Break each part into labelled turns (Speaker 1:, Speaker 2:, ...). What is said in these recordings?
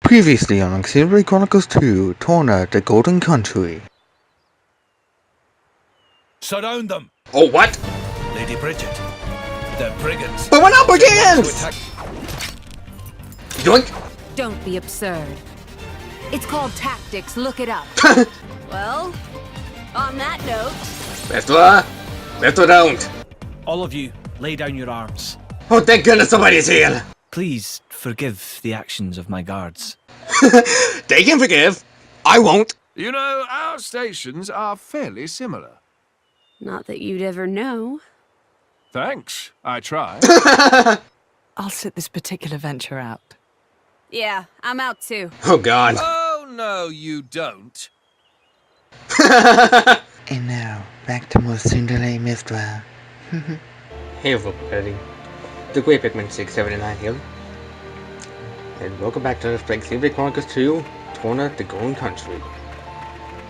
Speaker 1: Previously on Xb Chronicles 2, Torna, the Golden Country.
Speaker 2: Surround them!
Speaker 3: Oh, what?
Speaker 2: Lady Bridget. They're brigands.
Speaker 3: But we're not brigands! Yoink!
Speaker 4: Don't be absurd. It's called tactics, look it up. Well, on that note...
Speaker 3: Let's don't.
Speaker 5: All of you, lay down your arms.
Speaker 3: Oh, thank goodness somebody's here.
Speaker 5: Please forgive the actions of my guards.
Speaker 3: They can forgive. I won't.
Speaker 2: You know, our stations are fairly similar.
Speaker 4: Not that you'd ever know.
Speaker 2: Thanks. I try.
Speaker 6: I'll sit this particular venture out.
Speaker 4: Yeah, I'm out too.
Speaker 3: Oh, God.
Speaker 2: Oh, no, you don't.
Speaker 1: And now, back to more soon-delayed Mistral.
Speaker 3: Hey everybody, the Great Pikmin 679 here, and welcome back to Xb Chronicles 2, Torna, the Golden Country.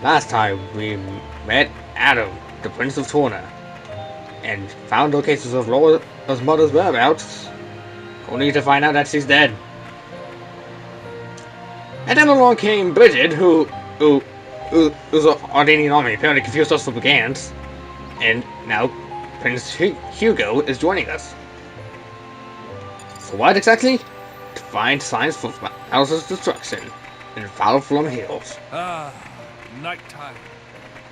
Speaker 3: Last time we met Adam, the Prince of Torna, and found locations of Laura's mother's whereabouts, only to find out that she's dead. And then along came Bridget, who's an Armenian army, apparently confused us for brigands, and now Prince Hugo is joining us. For what exactly? To find signs for Malos' destruction in the Fallowflum Hills.
Speaker 2: Ah, nighttime.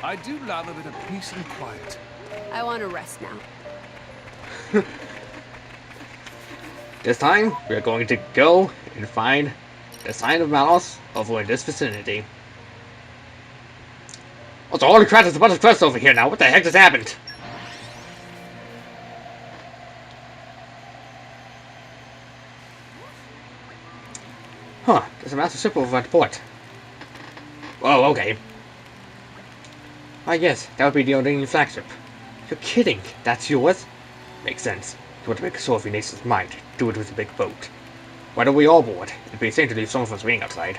Speaker 2: I do love a bit of peace and quiet.
Speaker 4: I want to rest now.
Speaker 3: This time, we're going to go and find the sign of Malos over in this vicinity. Also, holy crap, there's a bunch of quests over here now. What the heck just happened? Huh, there's a massive ship over at the port. Oh, okay. Ah, yes, that would be the Armenian flagship. You're kidding, that's yours? Makes sense. You want to make a show of your nation's might, do it with a big boat. Why don't we all board? It'd be insane to leave some of us waiting outside.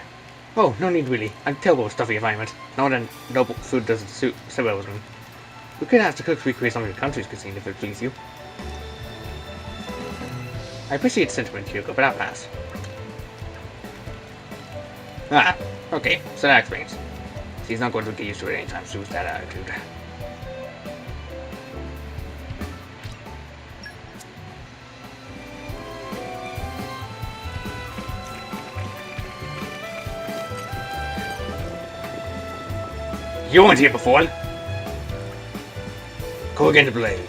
Speaker 3: Oh, no need really. I'm terrible with stuffy environment. Now then, noble food doesn't suit so well with me. We could ask the cooks recreate some of your country's cuisine if it please you. I appreciate the sentiment, Hugo, but I'll pass. Ah, okay, so that explains. He's not going to get used to it anytime soon with that attitude. You weren't here before. Go again to Blade.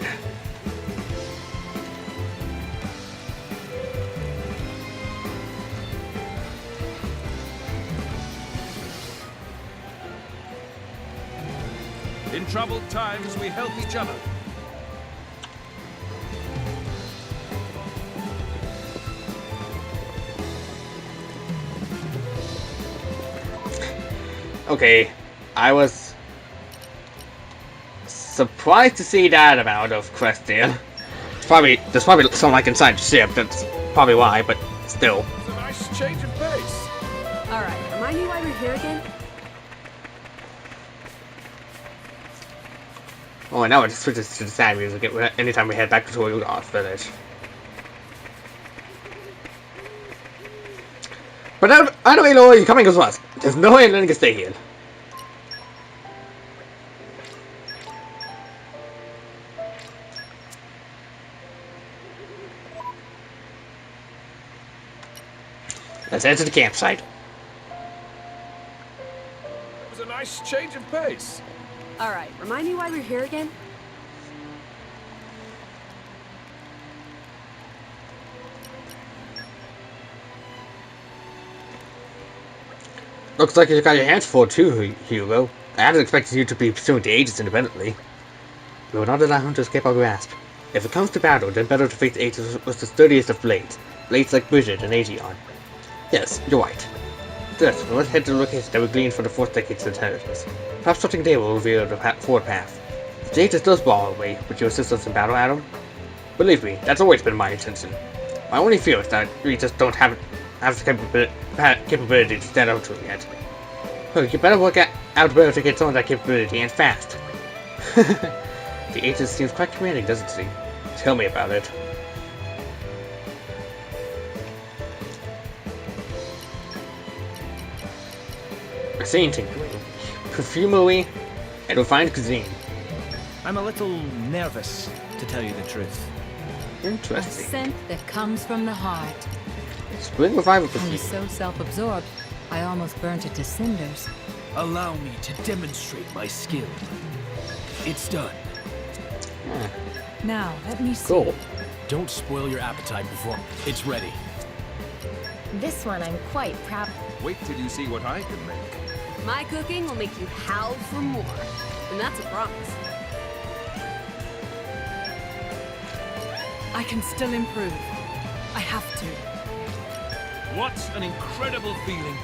Speaker 2: In troubled times, we help each other.
Speaker 3: Okay, I was surprised to see that amount of quest there. There's probably something like inside the ship, that's probably why, but still.
Speaker 2: It's a nice change of pace.
Speaker 4: Alright, remind me why we're here again?
Speaker 3: Oh, and now it switches to the sad music anytime we head back to Torna's village. But either way, Laura, you're coming as well. There's no way I'm letting you stay here. Let's head to the campsite.
Speaker 2: It was a nice change of pace.
Speaker 4: Alright, remind me why we're here again?
Speaker 3: Looks like you got your hands full too, Hugo. I hadn't expected you to be pursuing the Aegis independently. We will not allow him to escape our grasp. If it comes to battle, then better to face the Aegis with the sturdiest of blades. Blades like Bridget and Aegeon. Yes, you're right. Thus, let's head to the location that we gleaned from the 4th decade's intelligence. Perhaps something there will reveal the forward path. If the Aegis does blow our way, would you assist us in battle, Adam? Believe me, that's always been my intention. My only fear is that we just don't have the capability to stand up to it yet. Oh, you better work out better to get some of that capability, and fast. The Aegis seems quite commanding, doesn't she? Tell me about it. Scene tinkering, perfumery, and refined cuisine.
Speaker 5: I'm a little nervous, to tell you the truth.
Speaker 4: A
Speaker 3: Interesting.
Speaker 4: scent that comes from the heart.
Speaker 3: Spring revival
Speaker 4: I
Speaker 3: perfume.
Speaker 4: was so self-absorbed, I almost burnt it to cinders.
Speaker 2: Allow me to demonstrate my skill. It's done.
Speaker 6: Now, let me see.
Speaker 3: Cool.
Speaker 2: Don't spoil your appetite before it's ready.
Speaker 7: This one I'm quite proud.
Speaker 2: Wait till you see what I can make.
Speaker 8: My cooking will make you howl for more. And that's a promise.
Speaker 6: I can still improve. I have to.
Speaker 2: What an incredible feeling.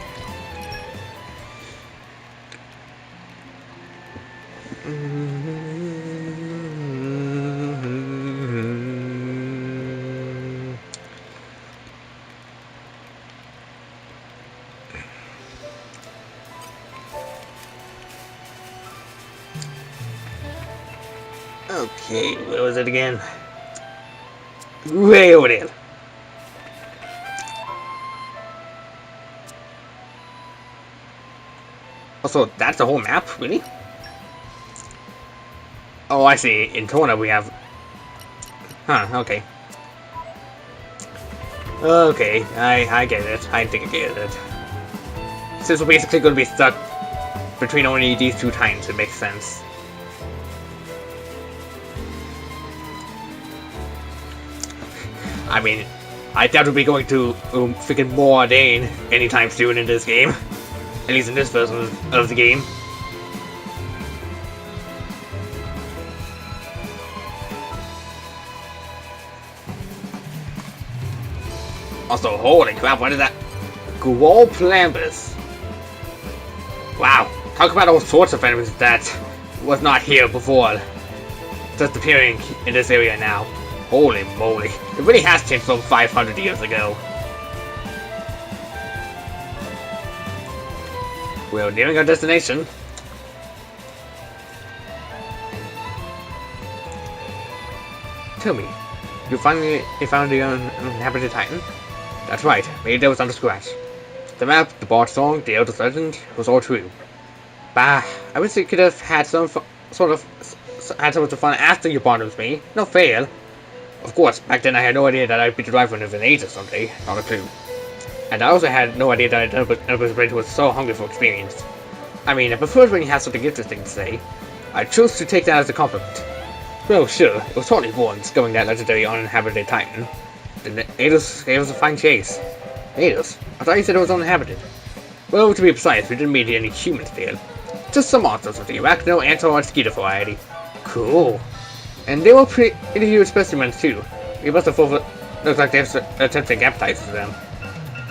Speaker 3: Okay, where was it again? Way over there. Also, that's the whole map, really? Oh, I see. In Torna we have... Huh, okay. Okay, I get it. I think I get it. Since we're basically going to be stuck between only these two times, it makes sense. I mean, I doubt we'll be going to freaking Mordane anytime soon in this game. At least in this version of the game. Also, holy crap, what is that? Gort Plambus. Wow, talk about all sorts of enemies that was not here before. Just appearing in this area now. Holy moly, it really has changed from 500 years ago. We're nearing our destination. Tell me, you finally found the uninhabited Titan? That's right, made there was under scratch. The map, the bard song, the Elder's legend was all true. Bah, I wish you could have had some sort of fun after you bonded with me. No fail. Of course, back then I had no idea that I'd be the driver of an ages someday. Not a clue. And I also had no idea that Elder's brain was so hungry for experience. I mean, I prefer when you have something interesting to say. I chose to take that as a compliment. Well, sure, it was totally boring discovering that legendary uninhabited Titan. The Ados gave us a fine chase. Ados? I thought you said it was uninhabited. Well, to be precise, we didn't meet any humans there. Just some monsters of the arachno, ant, or mosquito variety. Cool. And they were pretty huge specimens too. We must have looked like they were attempting appetizers for them.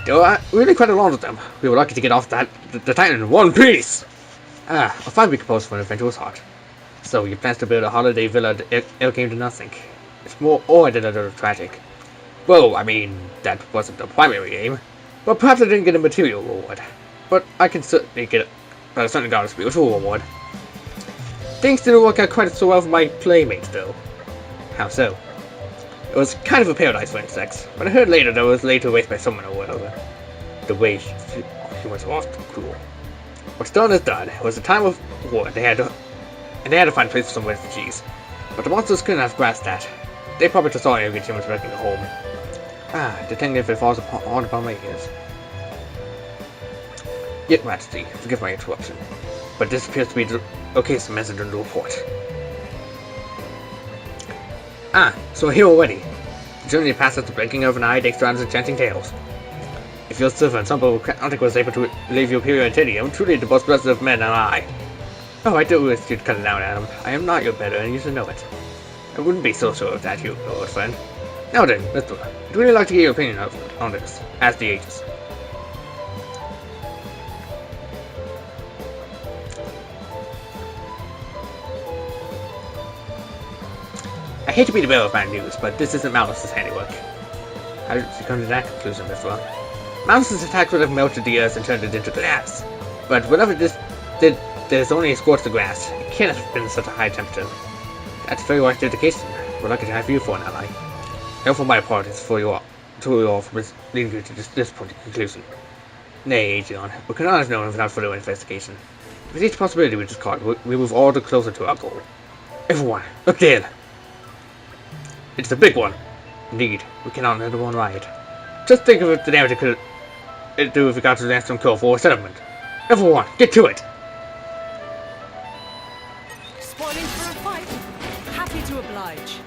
Speaker 3: There were really quite a lot of them. We were lucky to get off the Titan in one piece! Ah, a fine week composed for an adventurous heart. So, your plans to build a holiday villa came to nothing. It's more odd than a little tragic. Well, I mean, that wasn't the primary aim. But perhaps I didn't get a material reward. But I certainly got a spiritual reward. Things didn't work out quite so well for my playmates, though. How so? It was kind of a paradise for insects, but I heard later that it was laid to waste by someone or whatever. The way humans were often cruel. What's done is done. It was a time of war, and they had to find a place for some refugees. But the monsters couldn't have grasped that. They probably just saw every humans wrecking the home. Ah, the thing if it falls upon my ears. Yet, Majesty, forgive my interruption, but this appears to be the case of message in the report. Ah, so we're here already. The journey past us the blinking of an eye takes rounds enchanting tales. If your servant, Sumbo Counting was able to leave your period in Tedium, truly the most blessed of men am I. Oh, I do wish you'd cut it down, Adam. I am not your better, and you should know it. I wouldn't be so sure of that, you old friend. Now then, let's do it. I'd really like to get your opinion on this, as the ages. I hate to be the bearer of bad news, but this isn't Malos' handiwork. How did you come to that conclusion, Mithra? Malos' attack would have melted the earth and turned it into glass. But whatever this did, there's only scorched the grass. It can't have been such a high temperature. That's very much dedication. We're lucky to have you for an ally. And for my part, it's for you all for leading you to this disappointing conclusion. Nay, Aegeon, we cannot have known without further investigation. With each possibility we just caught, we move all the closer to our goal. Everyone, look there! It's the big one. Indeed, we cannot let one ride. Just think of the damage it could do if we got to the Astron Cove for a settlement. Everyone, get to it!
Speaker 6: Spawning for a fight. Happy to oblige.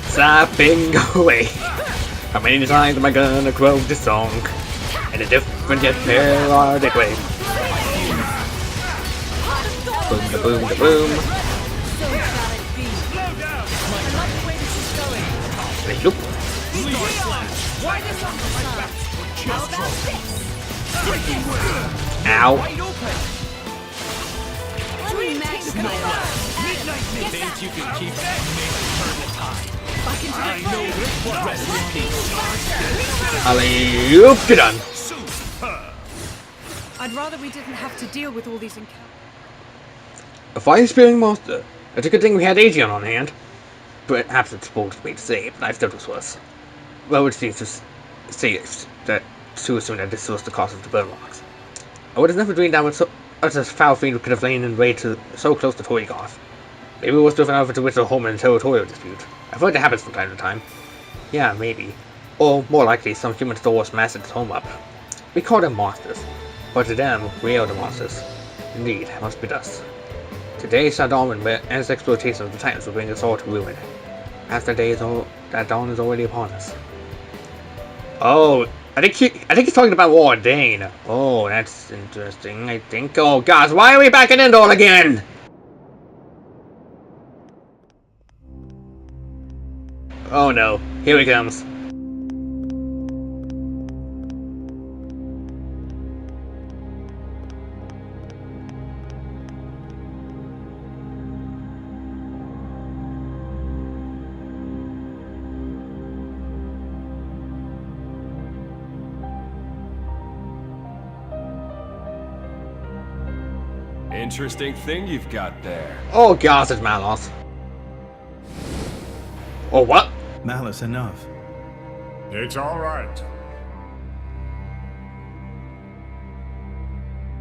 Speaker 3: Slapping away. How many times am I gonna quote this song? In a different yet melodic way. Boom da boom da boom. Look. Ow.
Speaker 2: Think you can keep that turn the tide. I know this one. Rest in peace.
Speaker 3: Alley-oop, get done.
Speaker 6: I'd rather we didn't have to deal with all these encounters.
Speaker 3: A fire-spewing monster. It's a good thing we had Aegeon on hand. Perhaps it's bold for me to say, but I thought it was worse. Well, it seems to say that to assume that this was the cause of the burn marks. I would have never dreamed that with such a foul fiend could have lain in wait so close to Torgoth. Maybe we was driven over to Whistle home in a territorial dispute. I've heard it happens from time to time. Yeah, maybe. Or, more likely, some human stores massed its home up. We call them monsters. But to them, we are the monsters. Indeed, it must be thus. Today saw dawn when endless exploitation of the Titans will bring us all to ruin. As that dawn is already upon us. Oh, I think he's talking about War Dane. Oh, that's interesting, I think. Oh gosh, why are we back in Endor again? Oh no, here he comes.
Speaker 2: Interesting thing you've got there.
Speaker 3: Oh gosh, it's Malos. Oh what?
Speaker 9: Malice enough.
Speaker 10: It's all right.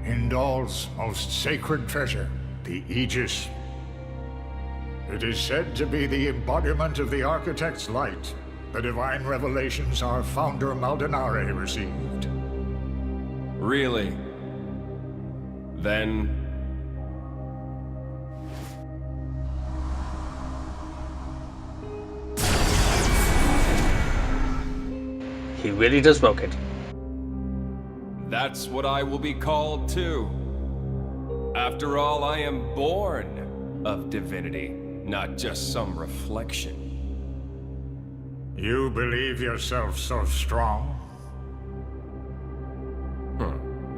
Speaker 10: Indal's most sacred treasure, the Aegis. It is said to be the embodiment of the Architect's light, the divine revelations our founder Maldonare received.
Speaker 2: Really? Then...
Speaker 3: He really just broke it.
Speaker 2: that's what I will be called too. After all, I am born of divinity, not just some reflection.
Speaker 10: You believe yourself so strong?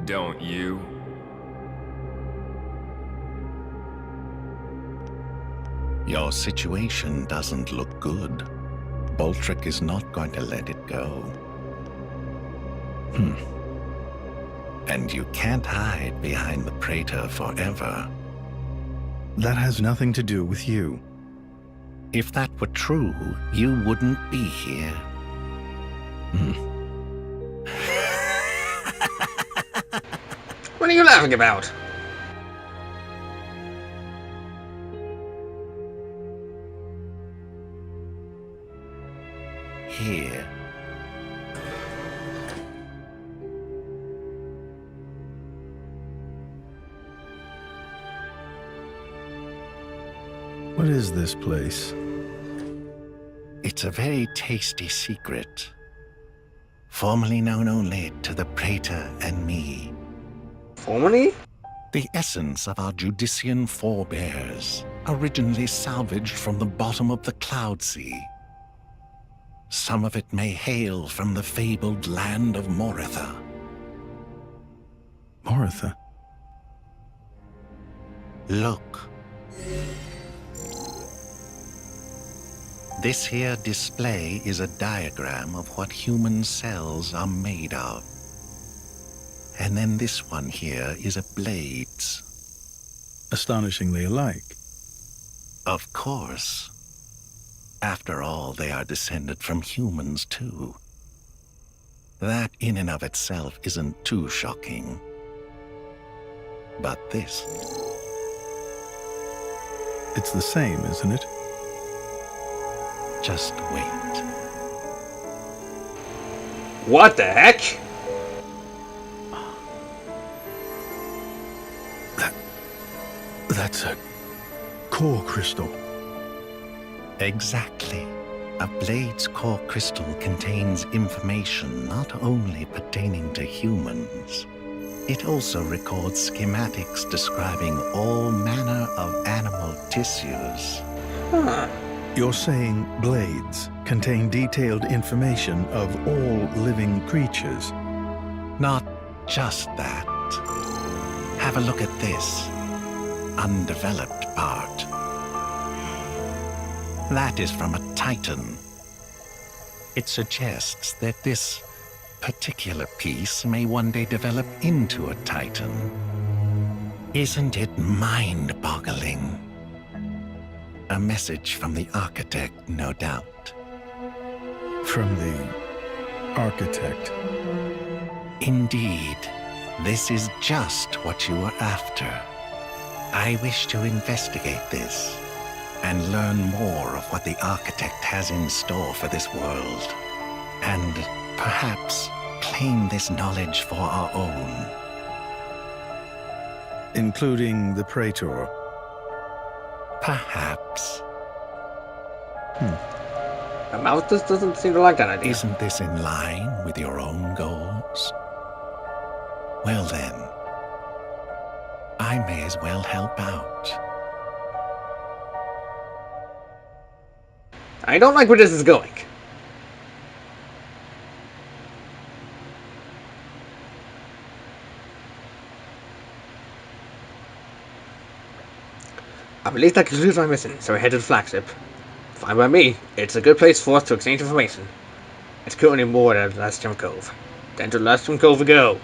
Speaker 2: Don't you?
Speaker 11: Your situation doesn't look good. Boltrick is not going to let it go. And you can't hide behind the Praetor forever.
Speaker 9: That has nothing to do with you.
Speaker 11: If that were true, you wouldn't be here.
Speaker 3: What are you laughing about?
Speaker 11: Here.
Speaker 9: What is this place?
Speaker 11: It's a very tasty secret. Formerly known only to the Praetor and me.
Speaker 3: Formerly?
Speaker 11: The essence of our Judician forebears, originally salvaged from the bottom of the Cloud Sea. Some of it may hail from the fabled land of Moritha.
Speaker 9: Moritha?
Speaker 11: Look. This here display is a diagram of what human cells are made of. And then this one here is a blade's.
Speaker 9: Astonishingly alike.
Speaker 11: Of course. After all, they are descended from humans, too. That in and of itself isn't too shocking. But this...
Speaker 9: It's the same, isn't it?
Speaker 11: Just wait.
Speaker 3: What the heck?
Speaker 9: That's a core crystal.
Speaker 11: Exactly. A blade's core crystal contains information not only pertaining to humans. It also records schematics describing all manner of animal tissues.
Speaker 9: You're saying blades contain detailed information of all living creatures?
Speaker 11: Not just that. Have a look at this undeveloped part. That is from a Titan. It suggests that this particular piece may one day develop into a Titan. Isn't it mind-boggling? A message from the architect, no doubt.
Speaker 9: From the architect?
Speaker 11: Indeed. This is just what you were after. I wish to investigate this and learn more of what the architect has in store for this world, and perhaps claim this knowledge for our own.
Speaker 9: Including the Praetor?
Speaker 11: Perhaps.
Speaker 3: Malos doesn't seem to like that idea.
Speaker 11: Isn't this in line with your own goals? Well then, I may as well help out.
Speaker 3: I don't like where this is going. I believe that concludes my mission, so we head to the flagship. Fine by me. It's a good place for us to exchange information. It's currently moored at Lastrum Cove. Then to Lastrum Cove we go.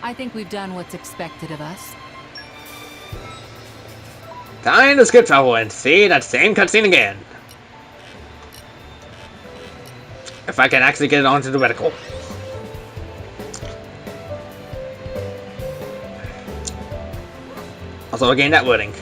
Speaker 4: I think we've done what's expected of us.
Speaker 3: Time to skip travel and see that same cutscene again. If I can actually get it onto the reticle. Also, again, that wording.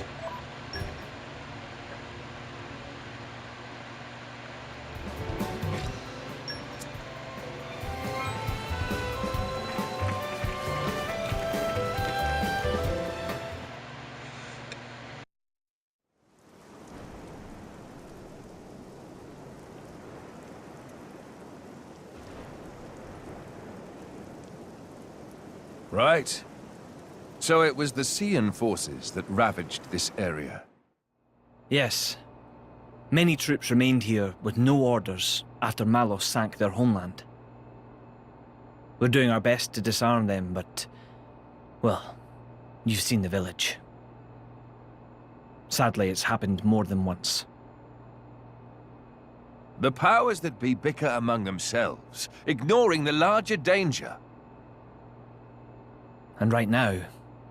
Speaker 2: Right. So it was the Cian forces that ravaged this area.
Speaker 5: Yes. Many troops remained here with no orders after Malos sank their homeland. We're doing our best to disarm them, but... well, you've seen the village. Sadly, it's happened more than once.
Speaker 2: The powers that be bicker among themselves, ignoring the larger danger.
Speaker 5: And right now,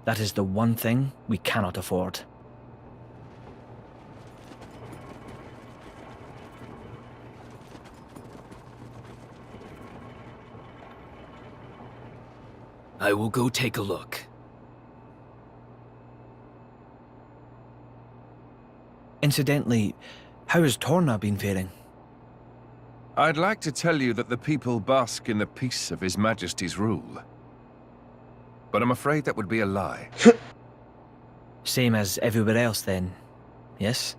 Speaker 5: that is the one thing we cannot afford.
Speaker 12: I will go take a look.
Speaker 5: Incidentally, how has Torna been faring?
Speaker 2: I'd like to tell you that the people bask in the peace of His Majesty's rule. But I'm afraid that would be a lie.
Speaker 5: Same as everywhere else then, yes?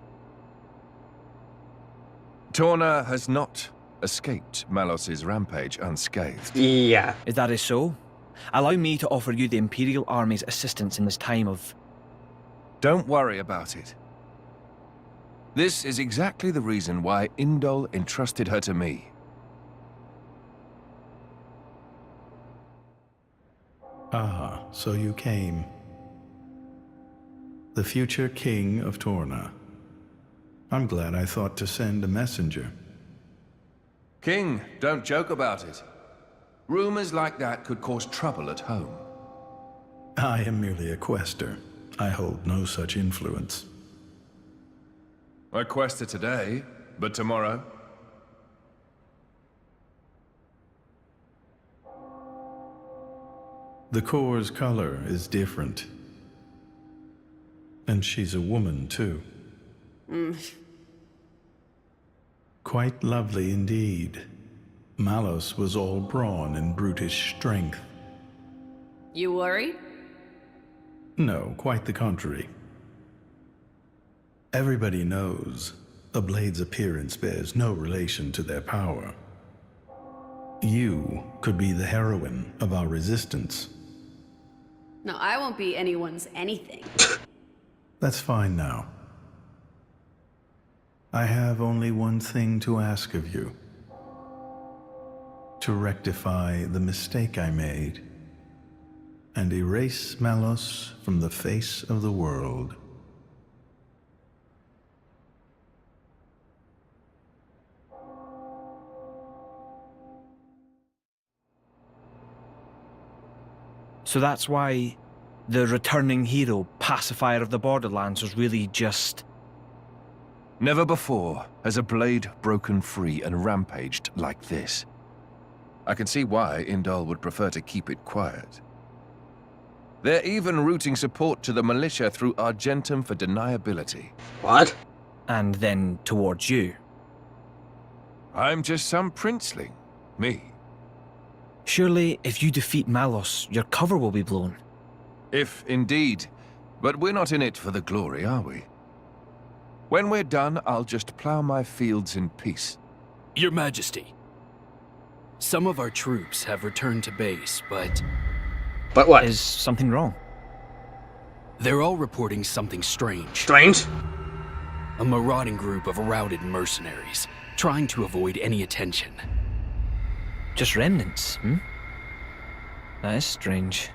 Speaker 2: Torna has not escaped Malos' rampage unscathed.
Speaker 3: Yeah.
Speaker 5: If that is so, allow me to offer you the Imperial Army's assistance in this time of...
Speaker 2: Don't worry about it. This is exactly the reason why Indol entrusted her to me.
Speaker 9: Ah, so you came. The future king of Torna. I'm glad I thought to send a messenger.
Speaker 2: King, don't joke about it. Rumors like that could cause trouble at home.
Speaker 9: I am merely a quester. I hold no such influence.
Speaker 2: I quested today, but tomorrow?
Speaker 9: The core's color is different. And she's a woman, too. Quite lovely indeed. Malos was all brawn and brutish strength.
Speaker 8: You worried?
Speaker 9: No, quite the contrary. Everybody knows a blade's appearance bears no relation to their power. You could be the heroine of our resistance.
Speaker 8: No, I won't be anyone's anything.
Speaker 9: That's fine now. I have only one thing to ask of you. To rectify the mistake I made and erase Malos from the face of the world.
Speaker 5: So that's why the returning hero, pacifier of the Borderlands, was really just...
Speaker 13: Never before has a blade broken free and rampaged like this. I can see why Indal would prefer to keep it quiet. They're even routing support to the militia through Argentum for deniability.
Speaker 3: What?
Speaker 5: And then towards you.
Speaker 13: I'm just some princeling. Me.
Speaker 5: Surely, if you defeat Malos, your cover will be blown.
Speaker 13: If indeed. But we're not in it for the glory, are we? When we're done, I'll just plow my fields in peace.
Speaker 12: Your Majesty. Some of our troops have returned to base, but...
Speaker 3: But what?
Speaker 5: Is something wrong?
Speaker 12: They're all reporting something strange.
Speaker 3: Strange?
Speaker 12: A marauding group of routed mercenaries, trying to avoid any attention.
Speaker 5: Just remnants, hmm? That is strange.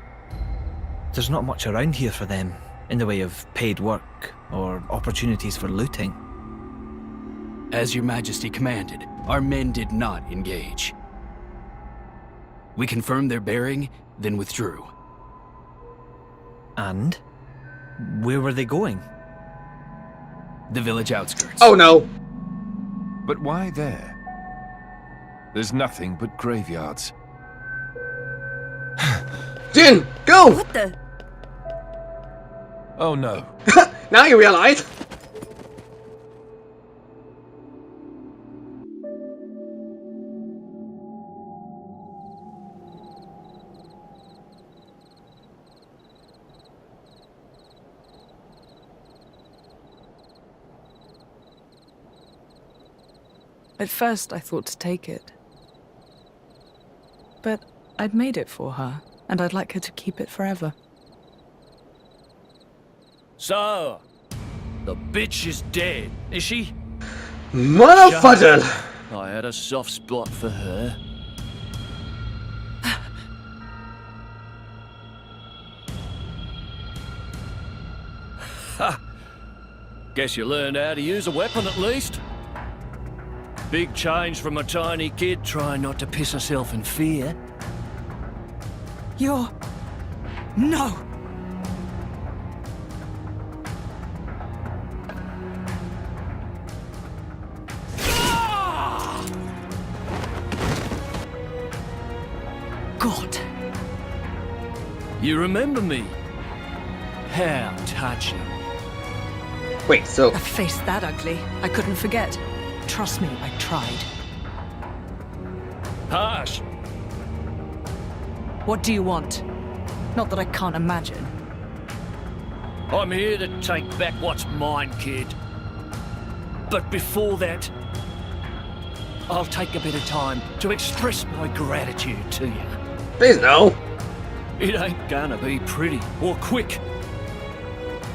Speaker 5: There's not much around here for them, in the way of paid work or opportunities for looting.
Speaker 12: As your Majesty commanded, our men did not engage. We confirmed their bearing, then withdrew.
Speaker 5: And? Where were they going?
Speaker 12: The village outskirts.
Speaker 3: Oh no!
Speaker 13: But why there? There's nothing but graveyards.
Speaker 3: Jin, go!
Speaker 4: What the?
Speaker 13: Oh no.
Speaker 3: Now you realize?
Speaker 6: At first, I thought to take it. But I'd made it for her, and I'd like her to keep it forever.
Speaker 5: So, the bitch is dead, is she?
Speaker 3: Motherfucker!
Speaker 5: I had a soft spot for her. Ha! Guess you learned how to use a weapon at least. Big change from a tiny kid trying not to piss herself in fear.
Speaker 6: You're... No! Gort.
Speaker 5: You remember me? How touching.
Speaker 3: Wait, so...
Speaker 6: A face that ugly, I couldn't forget. Trust me, I tried.
Speaker 5: Harsh.
Speaker 6: What do you want? Not that I can't imagine.
Speaker 5: I'm here to take back what's mine, kid. But before that, I'll take a bit of time to express my gratitude to you.
Speaker 3: Please no.
Speaker 5: It ain't gonna be pretty or quick.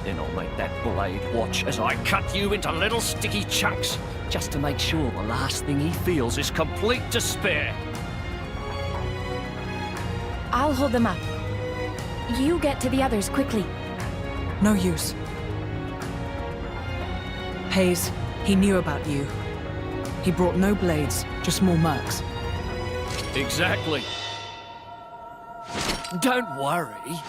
Speaker 5: Then I'll make that blade watch as I cut you into little sticky chunks, just to make sure the last thing he feels is complete despair.
Speaker 7: I'll hold them up. You get to the others quickly.
Speaker 6: No use. Hayes, he knew about you. He brought no blades, just more mercs.
Speaker 5: Exactly. Don't worry.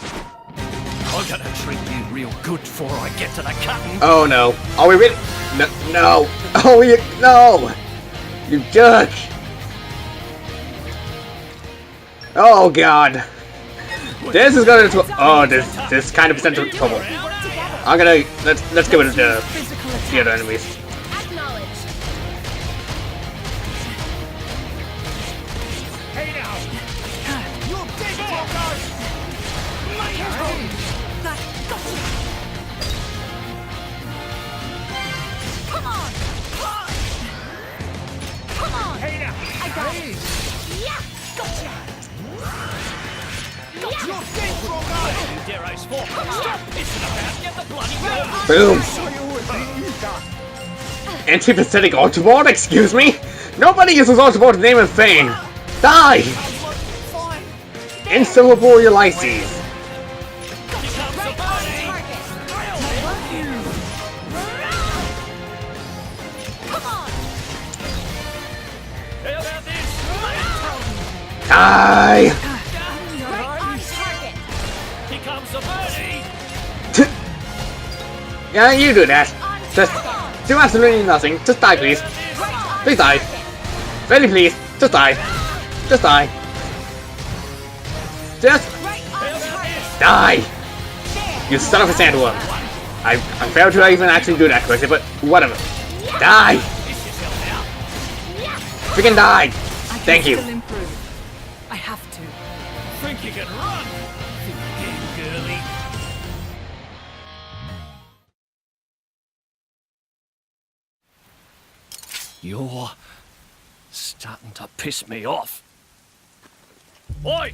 Speaker 5: I'm gonna treat you real good before I get to the cutting.
Speaker 3: Oh no. Are we really? No, no! Oh, you, no! You jerk! Oh god! This is gonna. Oh, this kind of presents trouble. I'm gonna let's get rid of the other enemies.
Speaker 14: Hey now! You big fuckers!
Speaker 4: Come on! Come on!
Speaker 14: Hey now!
Speaker 4: I got it! Yeah! Gotcha!
Speaker 14: You big fuckers! You dare I sport? Stop pissing about! Get the bloody gun!
Speaker 3: Boom!
Speaker 14: Show you what
Speaker 3: Antipathetic Autobot, excuse me? Nobody uses Autobot name and fame! Die! Insuperable Ulysses. Die! Yeah, you do that. Just do absolutely nothing. Just die, please. Please die. Really, please. Just die. Just die. Just die. You son of a sandworm. I failed to even actually do that correctly, but whatever. Die. Freaking die. Thank you.
Speaker 6: I have to.
Speaker 14: Think you can run? Think again, girly. You're starting to piss me off. Oi!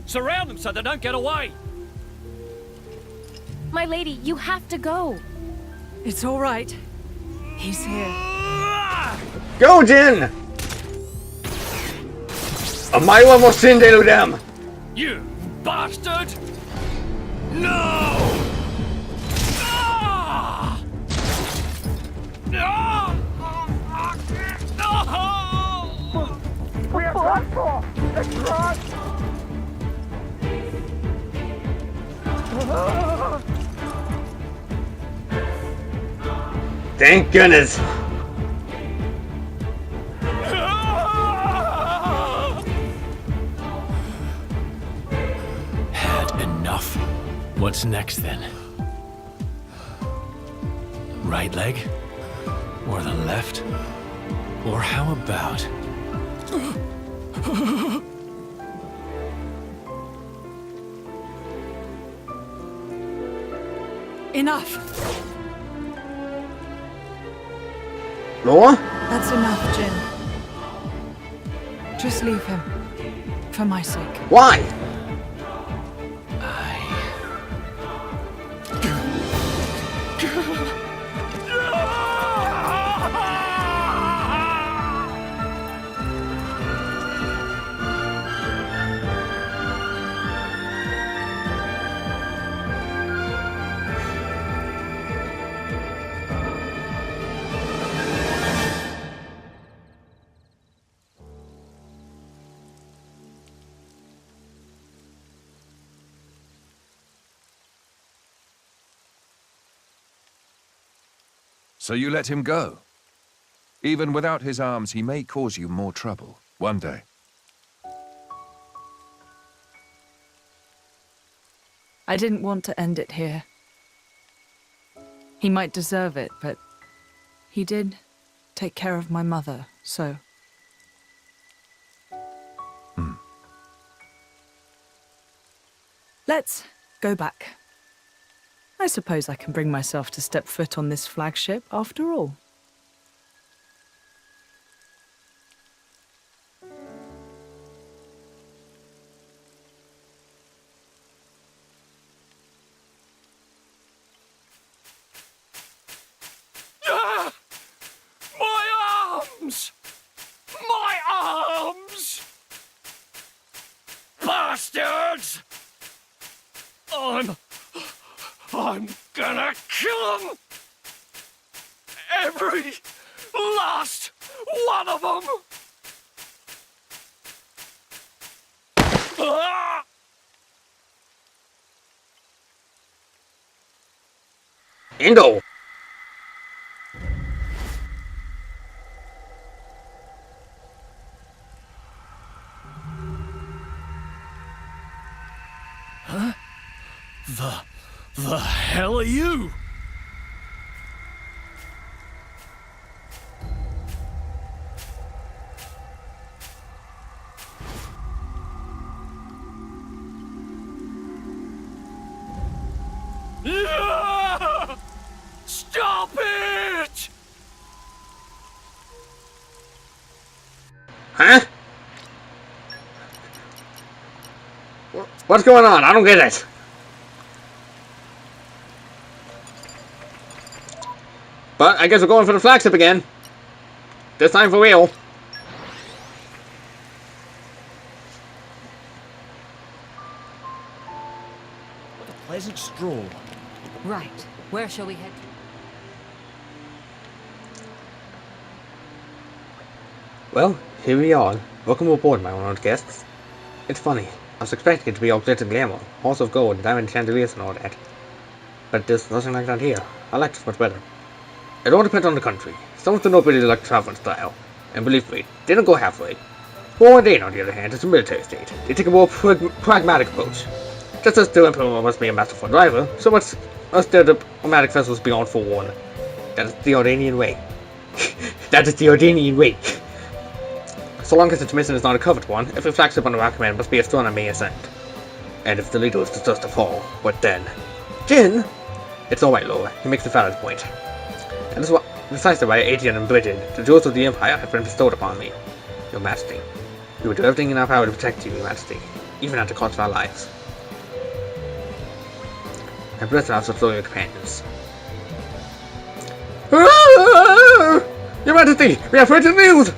Speaker 14: Surround them so they don't get away.
Speaker 7: My lady, you have to go.
Speaker 6: It's all right. He's here.
Speaker 3: Go, Jin! Amayo mo sinde ludem!
Speaker 14: You bastard! No! Ah! No! No! We are done for! The cross!
Speaker 3: Thank goodness!
Speaker 12: Had enough. What's next then? Right leg? Or the left? Or how about...
Speaker 6: Enough!
Speaker 3: More?
Speaker 6: That's enough, Jin. Just leave him. For my sake.
Speaker 3: Why?
Speaker 13: So you let him go? Even without his arms, he may cause you more trouble one day.
Speaker 6: I didn't want to end it here. He might deserve it, but he did take care of my mother, so... Let's go back. I suppose I can bring myself to step foot on this flagship after all.
Speaker 14: Ah! My arms! My arms! Bastards! I'm gonna kill them! Every last one of them! Ah!
Speaker 3: Endo!
Speaker 14: The hell are you? Stop it!
Speaker 3: Huh? What's going on? I don't get it. But I guess we're going for the flagship again. This time for real.
Speaker 5: What a pleasant stroll.
Speaker 4: Right. Where shall we head?
Speaker 3: Well, here we are. Welcome aboard, my honored guests. It's funny. I was expecting it to be all glitz and glamour, halls of gold, and diamond chandeliers and all that. But there's nothing like that here. I like this much better. It all depends on the country. Some of the nobility like travel style. And believe me, they don't go halfway. Ordain, on the other hand, is a military state. They take a more pragmatic approach. Just as the Emperor must be a masterful driver, so much as the diplomatic vessels beyond forewarned. That is the Ordanian way. That is the Ordanian way. So long as its mission is not a covert one, if a flagship under our command must be a strong and may ascend. And if the leader is just to fall, what then? Jin! It's alright, Lord. He makes a valid point. And this is what, precisely why Adrian and Britain, the jewels of the Empire, have been bestowed upon me. Your Majesty. We will do everything in our power to protect you, Your Majesty, even at the cost of our lives. And bless the house of loyal companions. Your Majesty, we have urgent news!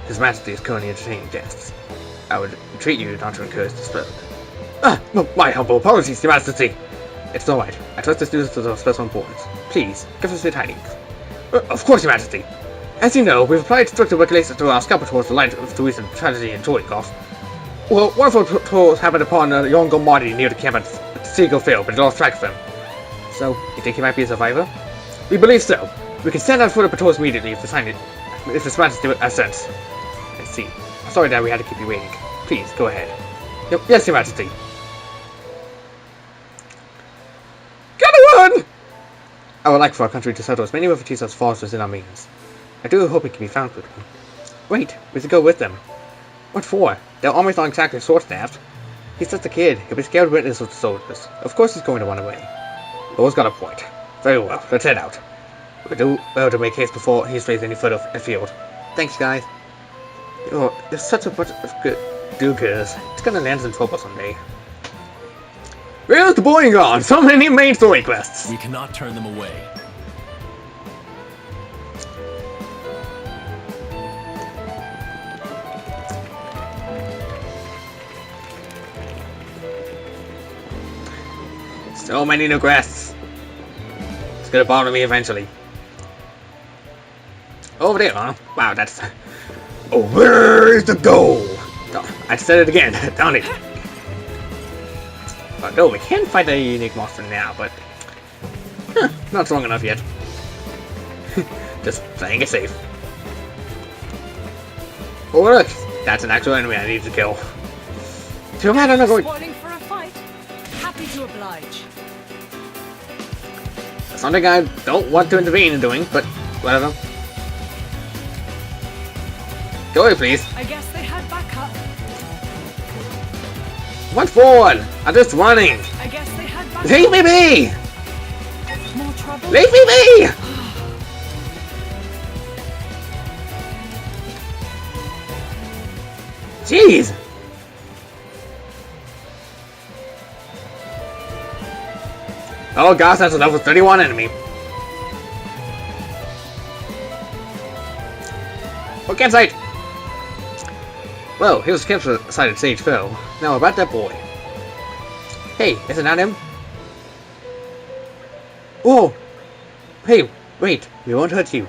Speaker 3: His Majesty is currently entertaining guests. I would entreat you not to encourage this spread. My humble apologies, Your Majesty! It's alright. I trust this news is of special importance. Please, give us your tidings. Of course, Your Majesty! As you know, we've applied stricter regulations to our scalper towards the light of the recent tragedy in Torna. Well, one of our patrols happened upon a young Gormott near the camp at Seagull Field, but it lost track of him. So, you think he might be a survivor? We believe so. We can send out further patrols immediately if His Majesty assents. I see. I'm sorry that we had to keep you waiting. Please, go ahead. Yes, Your Majesty. Get one! I would like for our country to settle as many refugees as falls within our means. I do hope it can be found quickly. Wait, we should go with them. What for? Their army's not exactly short-staffed. He's just a kid. He'll be scared witness of the soldiers. Of course he's going to run away. Lord's got a point. Very well, let's head out. We'll do well to make haste before he's raised any further afield. Thanks, guys. You're such a bunch of good do-gooders. It's gonna land us in trouble someday. Where's the boy gone? So many main story quests!
Speaker 14: We cannot turn them away.
Speaker 3: So many new quests. It's gonna bother me eventually. Over there, huh? Wow, that's... Oh, where is the goal? Oh, I said it again, darn it. No, we can fight a unique monster now, but... not strong enough yet. Just playing it safe. Oh look! That's an actual enemy I need to kill. Too bad I'm not going...
Speaker 6: Spoiling for a fight. Happy to oblige.
Speaker 3: Something I don't want to intervene in doing, but whatever. Go away, please.
Speaker 6: I guess they had backup.
Speaker 3: What forward? I'm just running.
Speaker 6: I guess they had backup.
Speaker 3: Leave me be!
Speaker 6: More trouble?
Speaker 3: Leave me be! Jeez! Oh gosh, that's a level 31 enemy. Oh, campsite! Well, here's the campsite at Sage Fell. Now about that boy. Hey, isn't that him? Whoa! Hey, wait, we won't hurt you.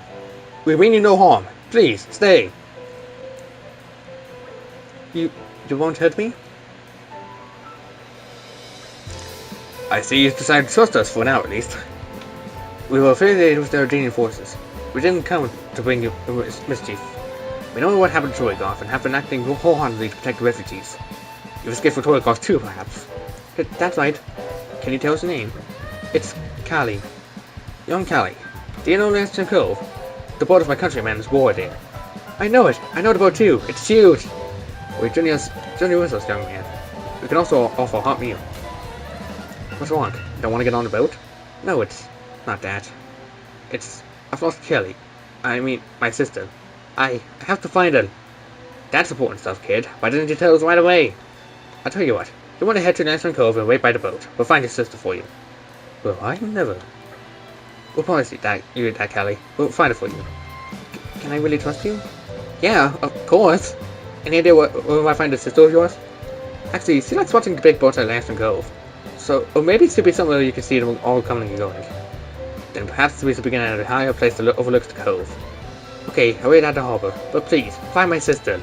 Speaker 3: We mean you no harm. Please, stay. You won't hurt me? I see you've decided to trust us for now, at least. We were affiliated with the Ordanian forces. We didn't come to bring you mischief. We know what happened to Torgoth and have been acting wholeheartedly to protect the refugees. You've escaped from Torgoth too, perhaps. That's right. Can you tell us your name? It's Callie. Young Callie. Do you know Lanston Cove? The boat of my countryman is moored there. I know it. I know the boat too. It's huge. Wait, journey with us, young man. We can also offer a hot meal. What's wrong? Don't want to get on the boat? No, it's not that. I've lost Kelly. I mean, my sister. I have to find her. That's important stuff, kid. Why didn't you tell us right away? I'll tell you what. You want to head to Lanston Cove and wait by the boat. We'll find your sister for you. Well, I never. We'll probably see that, Callie. We'll find it for you. Can I really trust you? Yeah, of course. Any idea where I might find a sister of yours? Actually, she likes watching the big boats at Lanston Cove. So, or maybe it should be somewhere you can see them all coming and going. Then perhaps we should begin at a higher place that overlooks the cove. Okay, I'll wait at the harbor, but please, find my sister.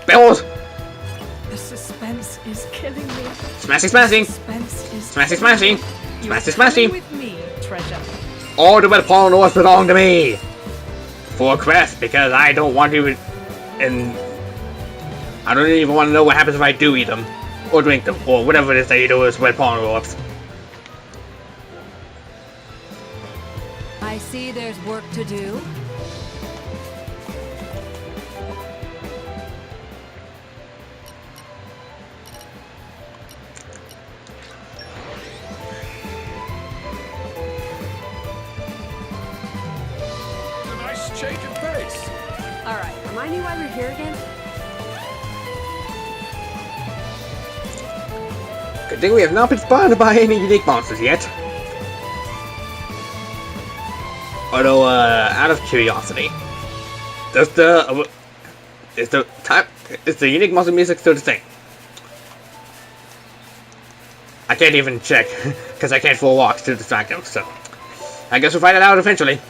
Speaker 3: Bells!
Speaker 6: The suspense is killing me.
Speaker 3: Smashing, smashing!
Speaker 6: Suspense is
Speaker 3: Smashing, smashing! Smashing, smashing!
Speaker 6: with me, treasure.
Speaker 3: All the weapon ores belong to me! For a quest, because I don't want to... And... I don't even want to know what happens if I do eat them. Or drink them, or whatever it is that you do with weapon ores.
Speaker 4: I see there's work to do.
Speaker 2: A nice change of pace.
Speaker 8: Alright, remind me why we're here again?
Speaker 3: Good thing we have not been spotted by any unique monsters yet. Although, out of curiosity, is the unique monster music still the same? I can't even check because I can't full walk to distract them. So, I guess we'll find it out eventually.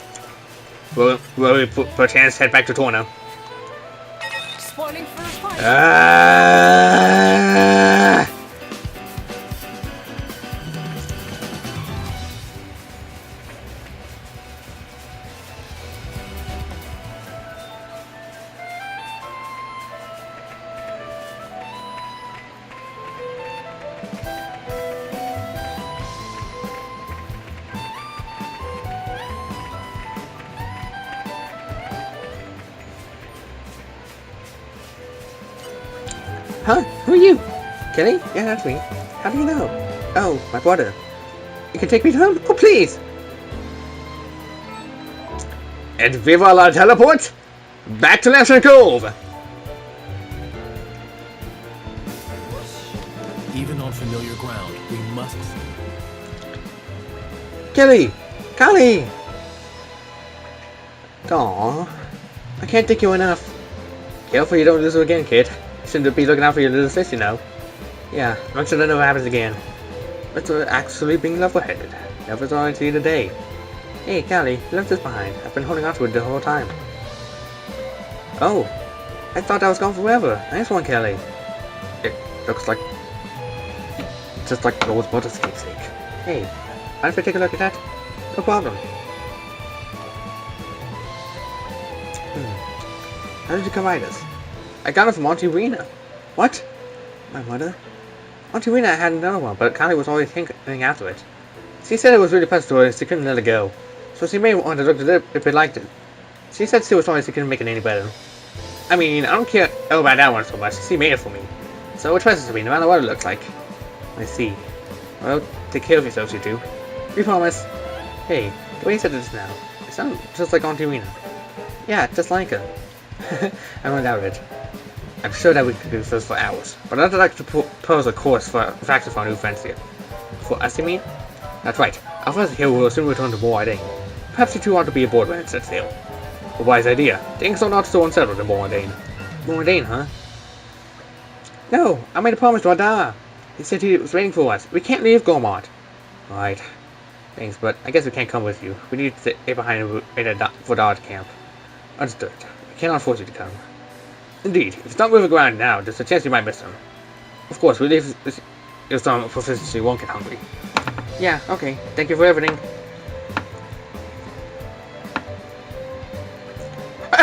Speaker 3: Will we perchance head back to Torna?
Speaker 8: Spawning first fight.
Speaker 3: Huh? Who are you? Kelly? Yeah, that's me. How do you know? Oh, my brother. You can take me home? Oh, please! And viva la teleport! Back to Lanston Cove!
Speaker 14: Even on familiar ground, we must...
Speaker 3: Kelly! Callie! Aww. I can't thank you enough. Careful you don't lose her again, kid. Shouldn't be looking out for your little sis, you know. Yeah, make sure that never happens again. Let's actually being level-headed. Never thought I'd see the day. Hey, Callie, you left this behind. I've been holding on to it the whole time. Oh, I thought that was gone forever. Nice one, Callie. It looks like... just like Gold's mother's keepsake. Hey, mind if I take a look at that? No problem. How did you come by this? I got it from Auntie Rena. What? My mother? Auntie Rena had another one, but Callie was always hanging after it. She said it was really pleasant to her and she couldn't let it go. So she may want to look at it if it liked it. She said she was sorry she couldn't make it any better. I mean, I don't care about that one so much. She made it for me. So it pleasant to me, no matter what it looks like. I see. Well, take care of yourselves, you two. We promise. Hey, the way you said it just now, it sounds just like Auntie Rena. Yeah, just like her. I don't doubt it. I'm sure that we could do this for hours, but I'd like to propose a course for practice for our new friends here. For us, you mean? That's right. Our friends here will soon return to Moradane. Perhaps you two ought to be aboard when it sets sail. A wise idea. Things are not so unsettled in Moradane. Moradane, huh? No, I made a promise to Adara. He said he was waiting for us. We can't leave Gormott. Right. Thanks, but I guess we can't come with you. We need to stay behind for Dart camp. Understood. I cannot force you to come. Indeed, if it's not moving around now, there's a chance you might miss them. Of course, we leave if some proficiency won't get hungry. Yeah, okay. Thank you for everything.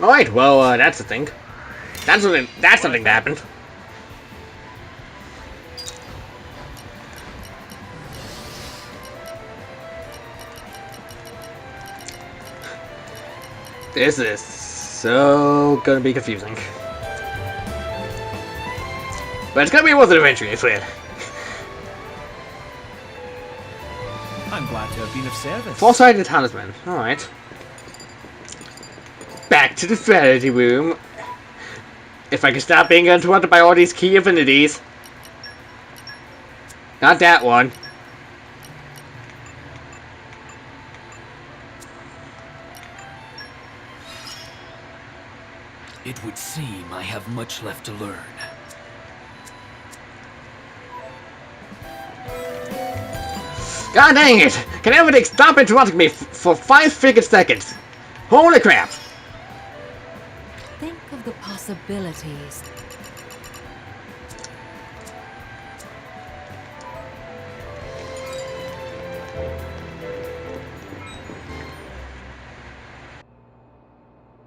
Speaker 3: Alright, well, that's the thing. That's something that happened. This is so gonna be confusing. But it's gonna be worth it eventually, I swear.
Speaker 5: I'm glad to have been of service.
Speaker 3: Four-sided talisman. Alright. Back to the strategy room. If I can stop being interrupted by all these key affinities. Not that one.
Speaker 12: It would seem I have much left to learn.
Speaker 3: God dang it! Can everybody stop interrupting me for 5 freaking seconds? Holy crap!
Speaker 4: Think of the possibilities.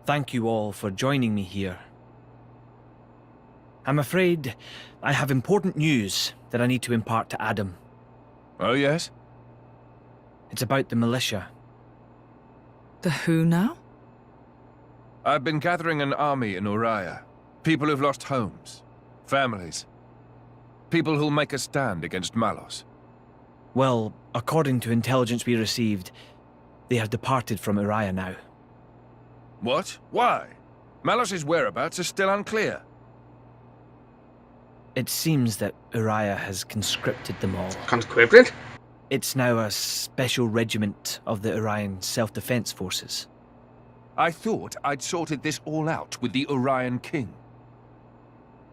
Speaker 5: Thank you all for joining me here. I'm afraid I have important news that I need to impart to Adam.
Speaker 13: Oh, yes?
Speaker 5: It's about the militia.
Speaker 6: The who now?
Speaker 13: I've been gathering an army in Uriah. People who've lost homes, families. People who'll make a stand against Malos.
Speaker 5: Well, according to intelligence we received, they have departed from Uriah now.
Speaker 13: What? Why? Malos' whereabouts are still unclear.
Speaker 5: It seems that Uriah has conscripted them all.
Speaker 3: Conscripted?
Speaker 5: It's now a special regiment of the Urian Self-Defense Forces.
Speaker 13: I thought I'd sorted this all out with the Urian King.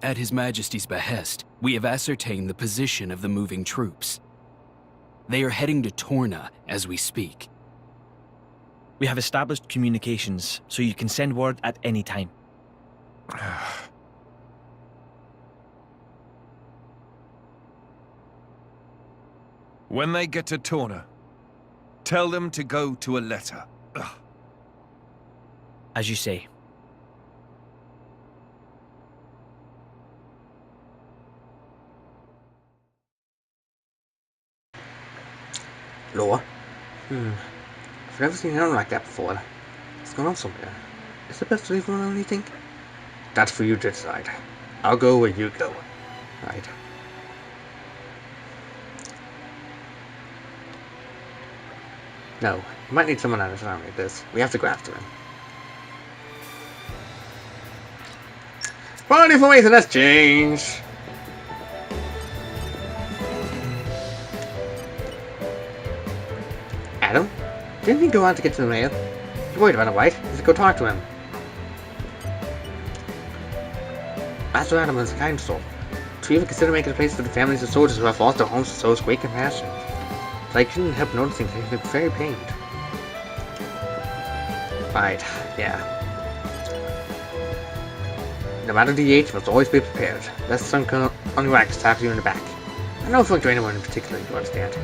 Speaker 12: At His Majesty's behest, we have ascertained the position of the moving troops. They are heading to Torna as we speak.
Speaker 5: We have established communications, so you can send word at any time.
Speaker 13: When they get to Torna, tell them to go to a letter. Ugh.
Speaker 5: As you say.
Speaker 3: Lore? I've never seen anyone like that before. It's going on somewhere. Is it best to leave alone, you think? That's for you to decide. I'll go where you go. Right. No, we might need someone out of town like this. We have to go after him. Point information has changed. Adam? Didn't he go out to get to the mail? You're worried about him, right? Let's go talk to him. Master Adam is a kind soul. To even consider making a place for the families of soldiers who have lost their homes to shows great compassion. But I couldn't help noticing that he looked very pained. Right, yeah. No matter the age, you must always be prepared. Lest some unrack stab you in the back. I don't refer to anyone in particular, you understand.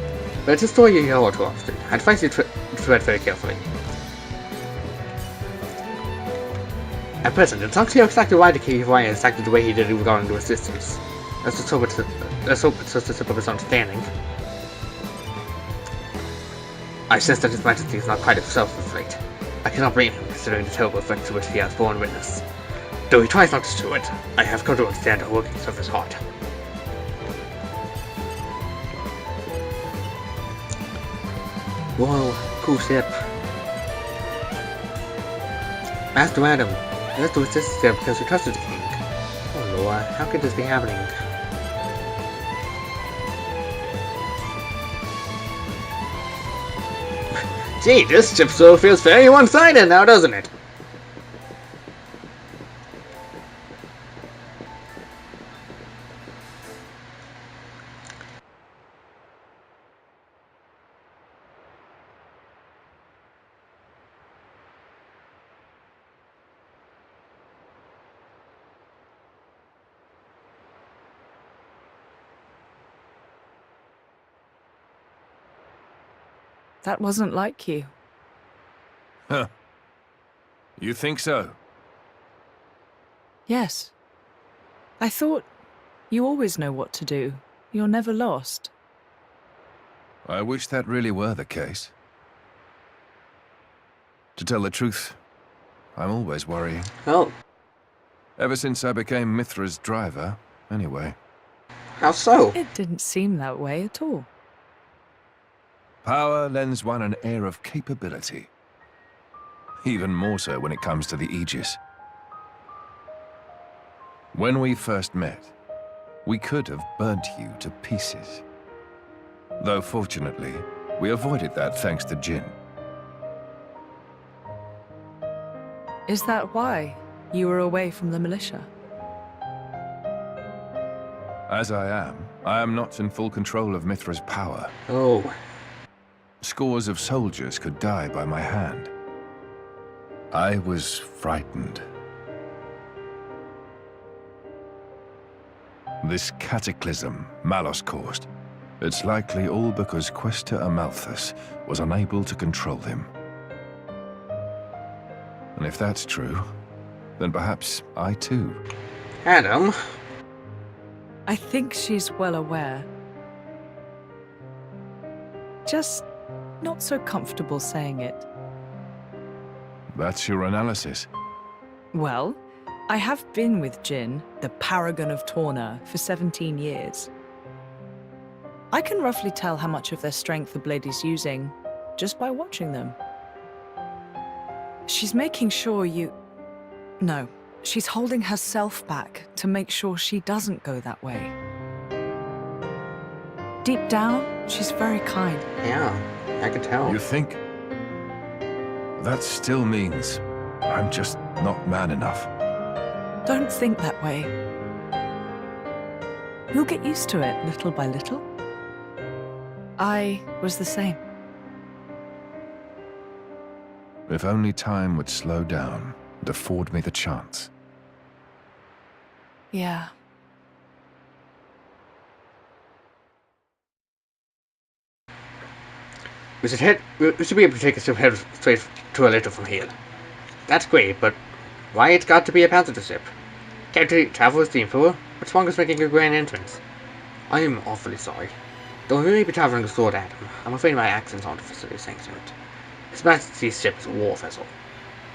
Speaker 3: But it's a story you hear all too often. I'd advise you to tread very carefully. At present, it's unclear exactly why the KVI has acted the way he did regarding the resistance. Let's hope it's just a simple misunderstanding. I sense that His Majesty is not quite himself of late. I cannot blame him, considering the terrible effects to which he has borne witness. Though he tries not to show it, I have come to understand the workings of his heart. Whoa, cool ship. Master Adam, let's do resistance there because we trusted the king. Oh Lord, how could this be happening? Gee, this ship so feels very one-sided now, doesn't it?
Speaker 6: That wasn't like you.
Speaker 13: Huh. You think so?
Speaker 6: Yes. I thought you always know what to do. You're never lost.
Speaker 13: I wish that really were the case. To tell the truth, I'm always worrying.
Speaker 3: Oh.
Speaker 13: Ever since I became Mithra's driver, anyway.
Speaker 3: How so?
Speaker 6: It didn't seem that way at all.
Speaker 13: Power lends one an air of capability. Even more so when it comes to the Aegis. When we first met, we could have burnt you to pieces. Though fortunately, we avoided that thanks to Jin.
Speaker 6: Is that why you were away from the militia?
Speaker 13: As I am not in full control of Mithra's power.
Speaker 3: Oh.
Speaker 13: Scores of soldiers could die by my hand. I was frightened. This cataclysm Malos caused, it's likely all because Questa Amalthus was unable to control him. And if that's true, then perhaps I too.
Speaker 3: Adam?
Speaker 6: I think she's well aware. Just not so comfortable saying it.
Speaker 13: That's your analysis.
Speaker 6: Well, I have been with Jin, the paragon of Torna, for 17 years. I can roughly tell how much of their strength the blade is using just by watching them. She's making sure you... No, she's holding herself back to make sure she doesn't go that way. Deep down, she's very kind.
Speaker 3: Yeah, I can tell.
Speaker 13: You think? That still means I'm just not man enough.
Speaker 6: Don't think that way. You'll get used to it little by little. I was the same.
Speaker 13: If only time would slow down and afford me the chance.
Speaker 6: Yeah.
Speaker 3: We should be able to take a ship straight to a little from here. That's great, but why it's got to be a passenger ship? Can't we travel with steam fuel? What's wrong with making a grand entrance? I am awfully sorry. Though we may be traveling with Sword Adam, I'm afraid my accents aren't officially sanctioned. His Majesty's ship is a war vessel.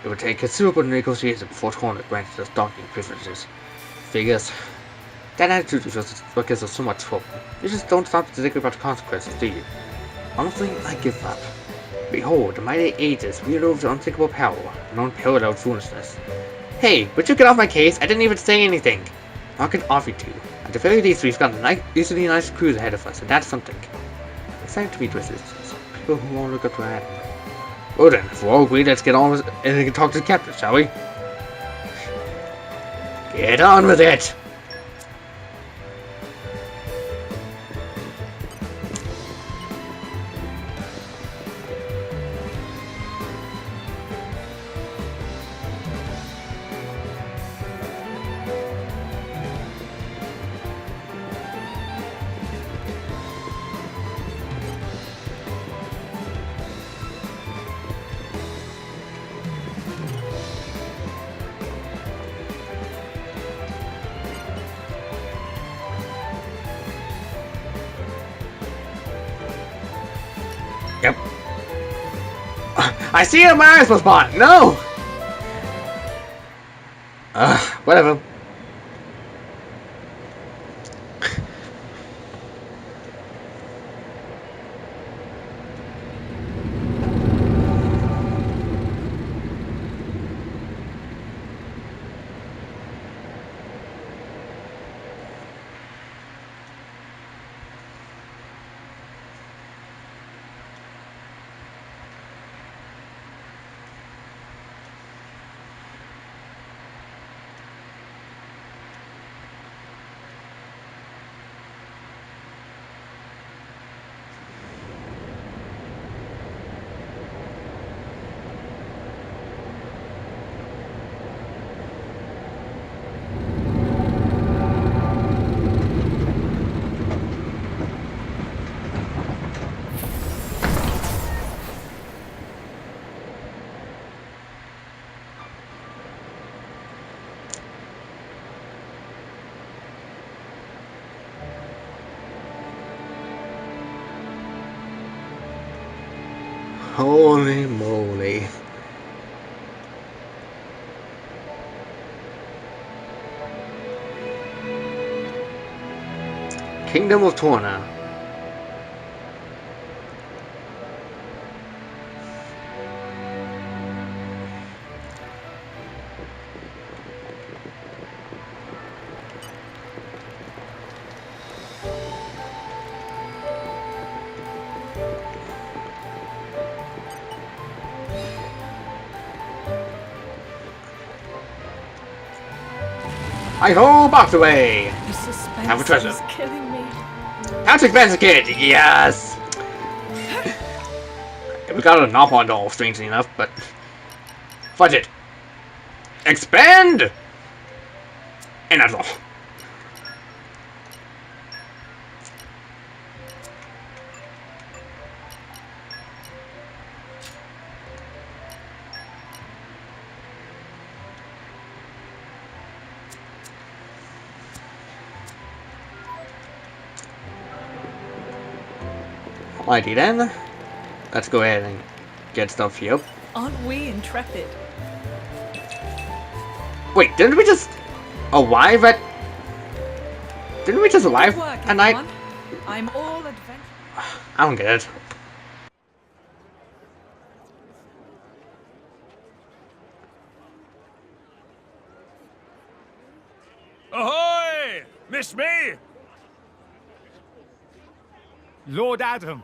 Speaker 3: It would take considerable negotiation before Torna granted us docking privileges. Figures. That attitude is just what gives us so much trouble. You just don't stop to think about the consequences, do you? Honestly, I give up. Behold, the mighty Aegis wield over unthinkable power and unparalleled foolishness. Hey, would you get off my case? I didn't even say anything. I can offer to. At the very least, we've got a easily nice cruise ahead of us, and that's something. Excited to meet resistance. People who won't look up to Adam. Well then, if we're all agreed, let's get on with it and talk to the captain, shall we? Get on with it! Yep. I see a Mars spot! No! Whatever. Holy moly. Kingdom of Torna. Hi-ho, box away!
Speaker 6: The suspense
Speaker 3: Have a treasure.
Speaker 6: is killing me.
Speaker 3: Count expense kid, yes! We got a knob on doll, strangely enough, but... Fudge it! Expand! And that's all. Alrighty then, let's go ahead and get stuff here.
Speaker 6: Aren't we intrepid?
Speaker 3: Wait, didn't we just arrive at... Didn't we just arrive
Speaker 6: Good work,
Speaker 3: at night?
Speaker 6: everyone. I'm all adventure.
Speaker 3: I don't get it.
Speaker 14: Ahoy! Miss me?
Speaker 15: Lord Adam.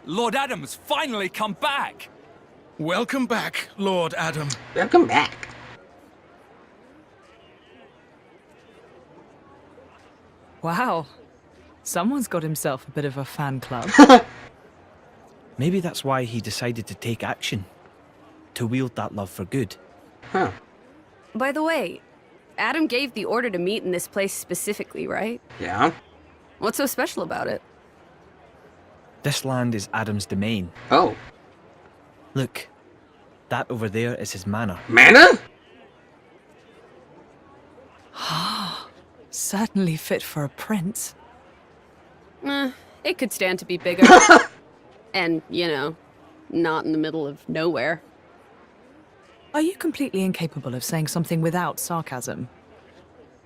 Speaker 14: Lord Adam's finally come back.
Speaker 15: Welcome back, Lord Adam.
Speaker 3: Welcome back.
Speaker 6: Wow. Someone's got himself a bit of a fan club.
Speaker 5: Maybe that's why he decided to take action. To wield that love for good.
Speaker 3: Huh.
Speaker 8: By the way, Adam gave the order to meet in this place specifically, right?
Speaker 3: Yeah.
Speaker 8: What's so special about it?
Speaker 5: This land is Adam's domain.
Speaker 3: Oh.
Speaker 5: Look, that over there is his manor.
Speaker 3: Manor?
Speaker 6: Certainly fit for a prince.
Speaker 8: It could stand to be bigger. And, you know, not in the middle of nowhere.
Speaker 6: Are you completely incapable of saying something without sarcasm?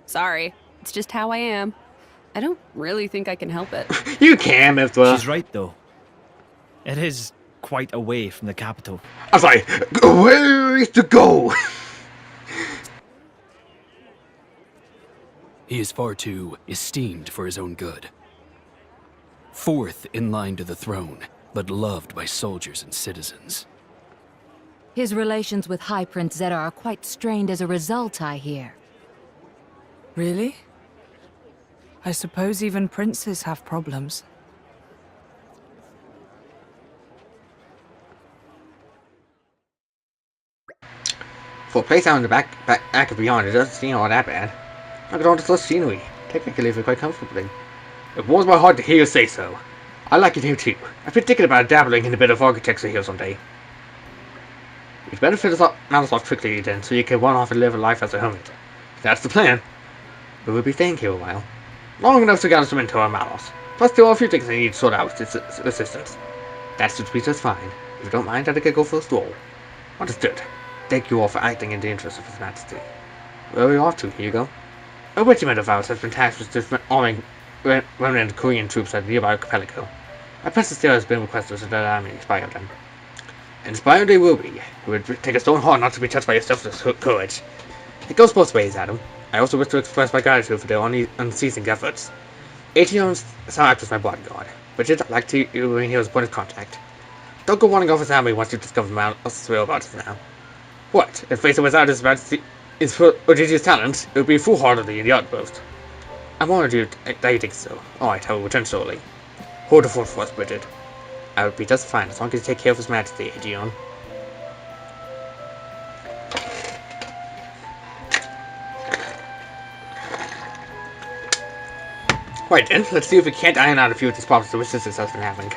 Speaker 8: Sorry, it's just how I am. I don't really think I can help it.
Speaker 3: You can, if well.
Speaker 5: She's right, though. It is quite away from the capital.
Speaker 3: I was like, where to go?
Speaker 12: He is far too esteemed for his own good. Fourth in line to the throne, but loved by soldiers and citizens.
Speaker 4: His relations with High Prince Zeta are quite strained as a result, I hear.
Speaker 6: Really? I suppose even princes have problems.
Speaker 3: For a place out in the back of beyond, it doesn't seem all that bad. Look at all this lush scenery. Technically, live quite comfortably. It warms my heart to hear you say so. I like it here too. I've been thinking about dabbling in a bit of architecture here someday. You'd better fit us Malos off quickly then, so you can run off and live a life as a hermit. That's the plan. But we'll be staying here a while. Long enough to gather some intel on Malos. Plus, there are a few things I need to sort out with assistance. That should be just fine. If you don't mind, I'd go for a stroll. Understood. Thank you all for acting in the interest of His Majesty. Where are we off to, Hugo? A regiment of ours has been tasked with arming remnant Korean troops at the nearby archipelago. My presence there has been requested so that I may inspire them. Inspired they will be. It would take a stone heart not to be touched by your selfless courage. It goes both ways, Adam. I also wish to express my gratitude for their unceasing efforts. Aetion shall act as my bodyguard, but I'd like to remain here as a point of contact. Don't go running off his army once you discover Malos' whereabouts now. What? If facing without His Majesty is prodigious talent, it would be foolhardy in the utmost. I'm honored that you think so. Alright, I will return shortly. Hold the fort for us, Bridget. I would be just fine as long as you take care of His Majesty, Aegeon. Right then, let's see if we can't iron out a few of these problems the Resistance has been having.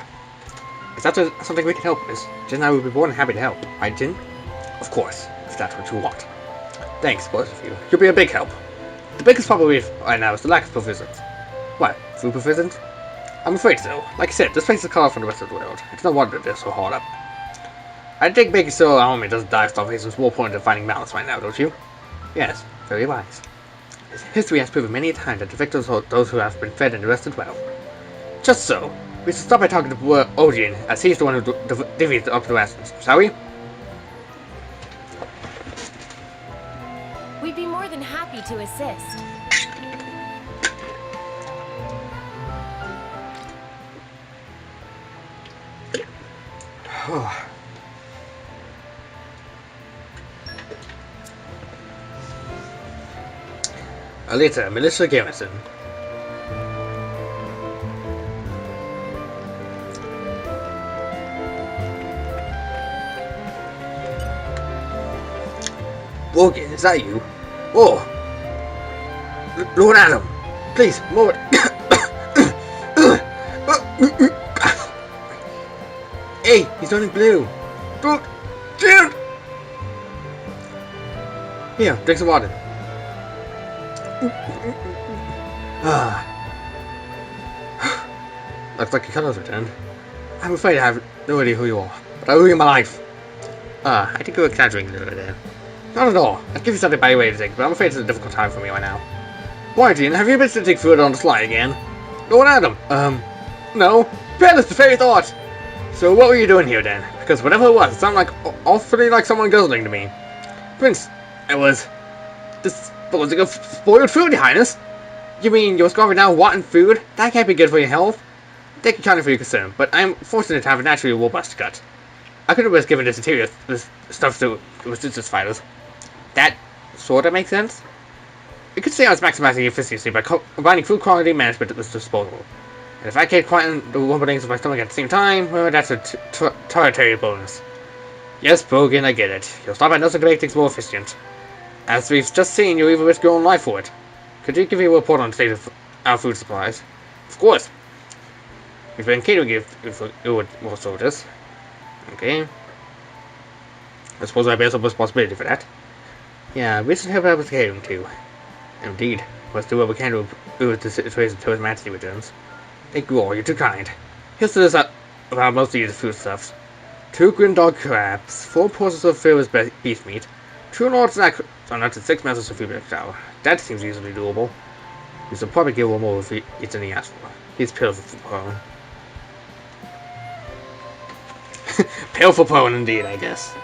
Speaker 3: Is that something we can help with? Jin and I would be more than happy to help, right Jin? Of course, if that's what you want. Thanks, both of you. You'll be a big help. The biggest problem we have right now is the lack of provisions. What? Food provisions? I'm afraid so. Like I said, this place is cut off from the rest of the world. It's no wonder they're so hard up. I think making sure our army doesn't die of starvation is more important than finding Malos right now, don't you? Yes, very wise. History has proven many a time that the victors are those who have been fed and rested well. Just so, we should stop by talking to Odin, as he's the one who divvies up the rations, shall we?
Speaker 7: We'd be more than happy to assist.
Speaker 3: Alita, militia garrison. Morgan, is that you? Oh! Lord Adam! Please, more! Hey, he's turning blue! Don't! Dude! Here, drink some water. Looks like your color's returned. I'm afraid I have no idea who you are, but I owe you my life. I think you're exaggerating a little bit there. Not at all. I'd give you something by way to take, but I'm afraid it's a difficult time for me right now. Why, Dean, have you been sitting food on the slide again? Lord Adam, no. That's the very thought! So what were you doing here then? Because whatever it was, it sounded like awfully like someone guzzling to me. Prince, it was... this was like spoiled food, Your Highness. You mean you're starving now wanting food? That can't be good for your health. Thank you kindly for your concern, but I'm fortunate to have a naturally robust gut. I could have risked giving this stuff to resistance fighters. That sort of makes sense. You could say I was maximizing efficiency by combining food quality management with disposal. And if I can't quieten the rumblings of my stomach at the same time, well, that's a territory bonus. Yes, Bogan, I get it. You'll stop at nothing to make things more efficient. As we've just seen, you'll even risk your own life for it. Could you give me a report on the state of our food supplies? Of course. We've been catering you with more soldiers. Okay. I suppose I bear some responsibility for that. Yeah, we should help out with catering too. Indeed. Let's do what we can to improve the situation until His Majesty returns. Thank you all, you're too kind. Here's the list of our most needed foodstuffs. 2 green dog crabs, 4 portions of filled beef meat, 2 large snack donuts, and 6 measures of food flour. That seems easily doable. We should probably give one more if it's any ask for. He's pitiful for prone. Pitiful prone indeed, I guess.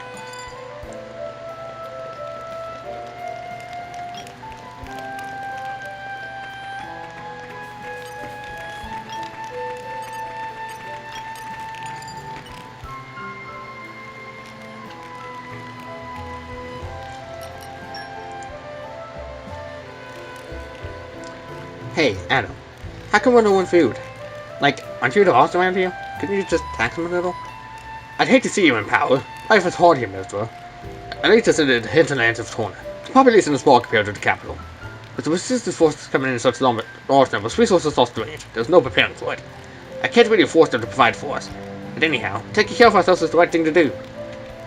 Speaker 3: Hey, Adam. How come we're no one food? Like, aren't you the boss around here? Couldn't you just tax him a little? I'd hate to see you in power. Life is hard here, Mister. At least it's in the hinterlands of Torna. The population is small compared to the capital. With the resistance forces coming in such large numbers, resources are strained. There's no preparing for it. I can't really force them to provide for us. But anyhow, taking care of ourselves is the right thing to do.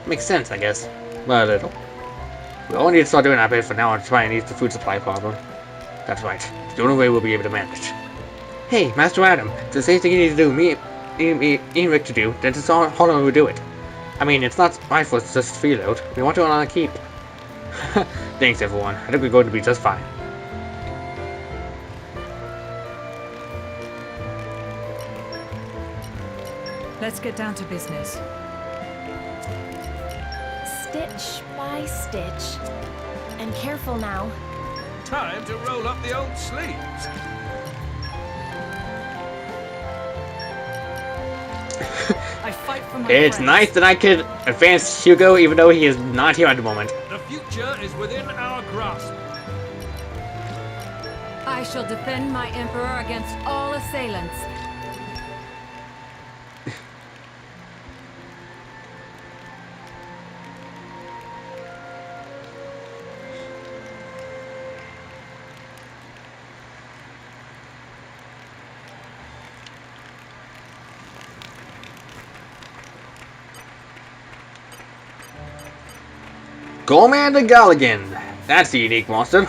Speaker 3: Makes sense, I guess. Well, a little. We all need to start doing our bit for now and try and ease the food supply problem. That's right. It's the only way we'll be able to manage. Hey, Master Adam, if there's anything you need to do, me and Rick to do, then it's all how we do it. I mean, it's not my fault, it's just feel out. We want to on our keep. Thanks, everyone. I think we're going to be just fine.
Speaker 6: Let's get down to business.
Speaker 7: Stitch by stitch. And careful now.
Speaker 13: Time to roll up the old sleeves.
Speaker 6: I fight for my
Speaker 3: It's
Speaker 6: friends.
Speaker 3: nice that I could advance Hugo even though he is not here at the moment.
Speaker 14: The future is within our grasp.
Speaker 4: I shall defend my emperor against all assailants.
Speaker 3: Gormott the Galligan. That's a unique monster.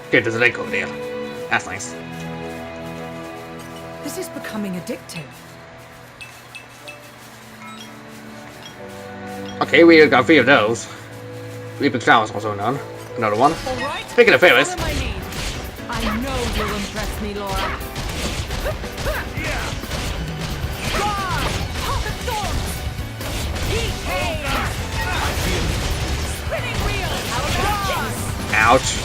Speaker 3: Okay, there's a lake over there. That's nice.
Speaker 6: This is becoming addictive.
Speaker 3: Okay, we got 3 of those. Reaping Flowers also known. Another one.
Speaker 6: Alright.
Speaker 3: Speaking of favorites.
Speaker 6: Follow my lead. I know you'll impress me, Laura.
Speaker 3: Ouch.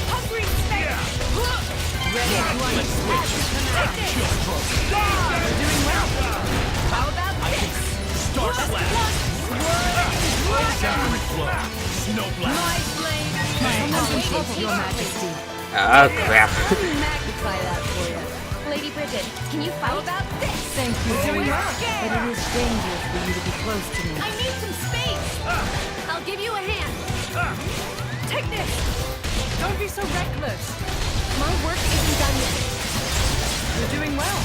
Speaker 3: Oh crap.
Speaker 4: Magnify that for you. Lady Bridget, can you fight? How about this? Thank you very much, but it is dangerous for you to be close to me. I need some space. I'll give you a hand.
Speaker 6: Take this. Don't be so reckless.
Speaker 4: My work isn't done yet.
Speaker 6: You're doing well.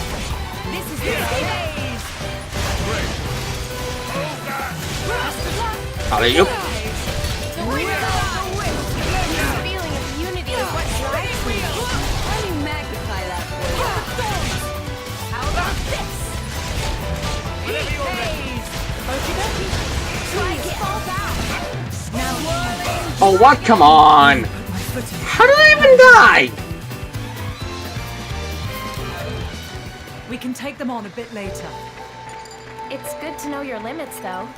Speaker 4: This is the phase.
Speaker 3: Alley oop.
Speaker 4: The feeling of unity is what drives me. Let me magnify that for you. How about this? Try to fall back. Now,
Speaker 3: Oh what? Come on. How did I even die?
Speaker 6: We can take them on a bit later.
Speaker 7: It's good to know your limits, though.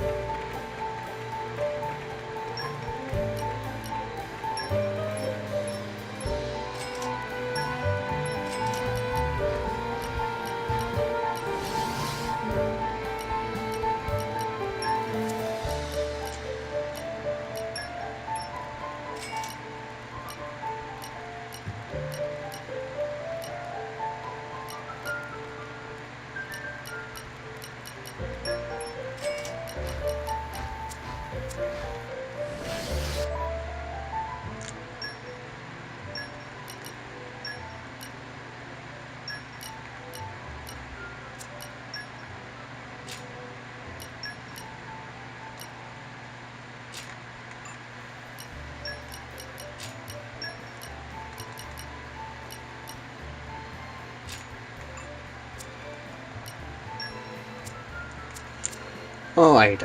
Speaker 3: Alright,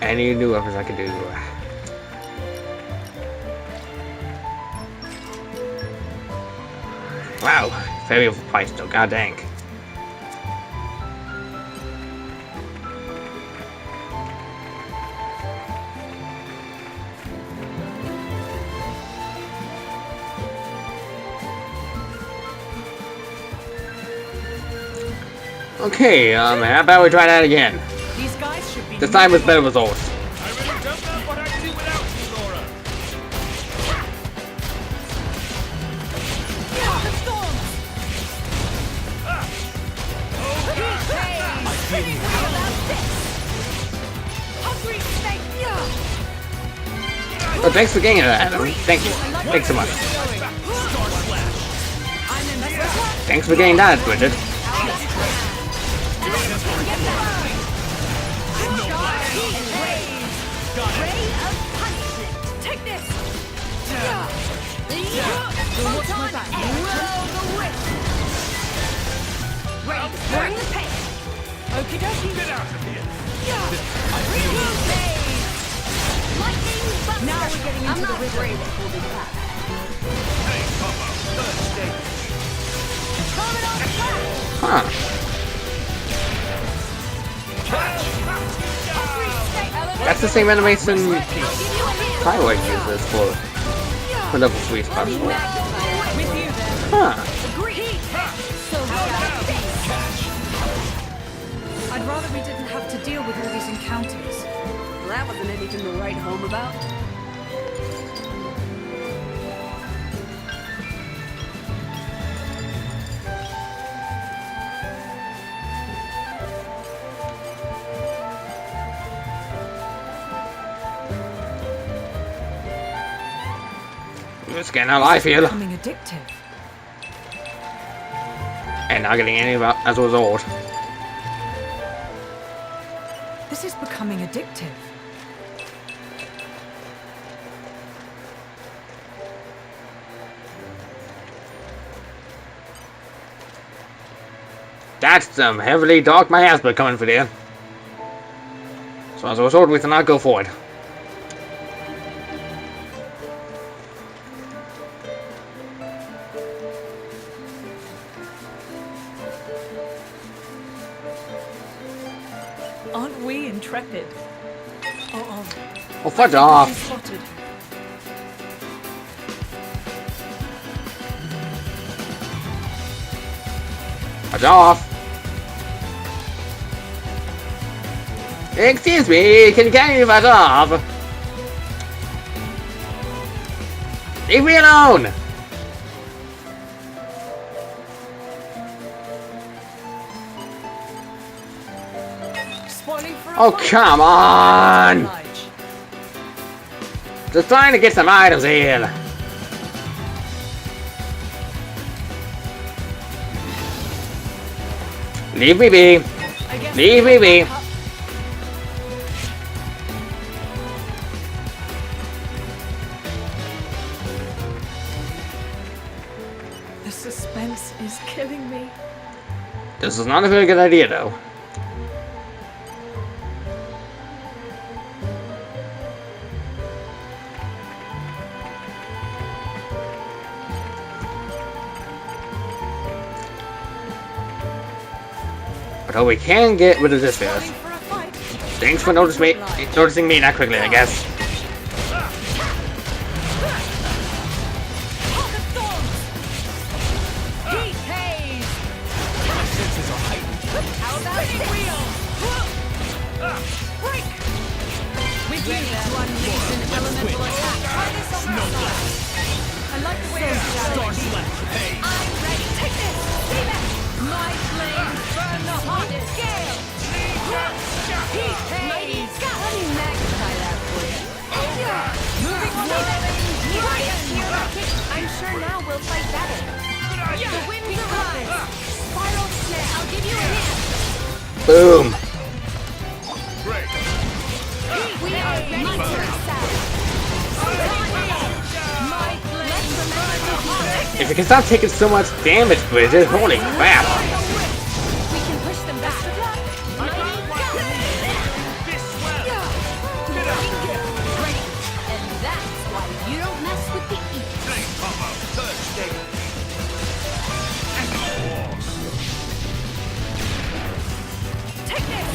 Speaker 3: any new weapons I could do? Wow, very overpriced though, god dang. Okay, how about we try that again?
Speaker 6: These guys should be
Speaker 3: This time with better results.
Speaker 15: I really don't know what I'd do without you, Laura.
Speaker 3: Oh, thanks for getting that, Adam. Thank you. Thanks so much. Thanks for getting that, Bridget.
Speaker 6: Take this.
Speaker 4: Bring the pain.
Speaker 6: Okie dokie.
Speaker 15: Get out of here.
Speaker 4: Lightning buster.
Speaker 6: Now we're getting into
Speaker 4: I'm
Speaker 6: the
Speaker 4: not
Speaker 6: rhythm.
Speaker 4: afraid of holding back.
Speaker 15: Hey, Papa. Third stage.
Speaker 3: Huh. That's the same animation Thyroid uses for level 3 special. Huh.
Speaker 6: I'd rather we didn't have to deal with all these encounters.
Speaker 8: Well, that wasn't anything to write home about.
Speaker 3: It's getting how I feel.
Speaker 6: Becoming addictive.
Speaker 3: And not getting any as a result.
Speaker 6: This is becoming addictive.
Speaker 3: That's some heavily dark miasma coming for you. So as a result, we cannot go forward.
Speaker 6: Aren't we intrepid?
Speaker 3: Oh, fudge off!
Speaker 6: Spotted.
Speaker 3: Fudge off! Excuse me, can you fudge off? Leave me alone! Oh, come on! Just trying to get some items here. Leave me be. Leave me be.
Speaker 6: The suspense is killing me.
Speaker 3: This is not a very good idea, though. But oh, we can get rid of this first. Thanks for noticing me that quickly, I guess.
Speaker 4: I'm sure now we'll fight better. The winds arise. Spiral snare. I'll give you a hint.
Speaker 3: Boom.
Speaker 4: We are ready for
Speaker 3: If you can stop taking so much damage, Bridget, holy crap.
Speaker 4: We can push them back. And that's why you don't mess with the Take this!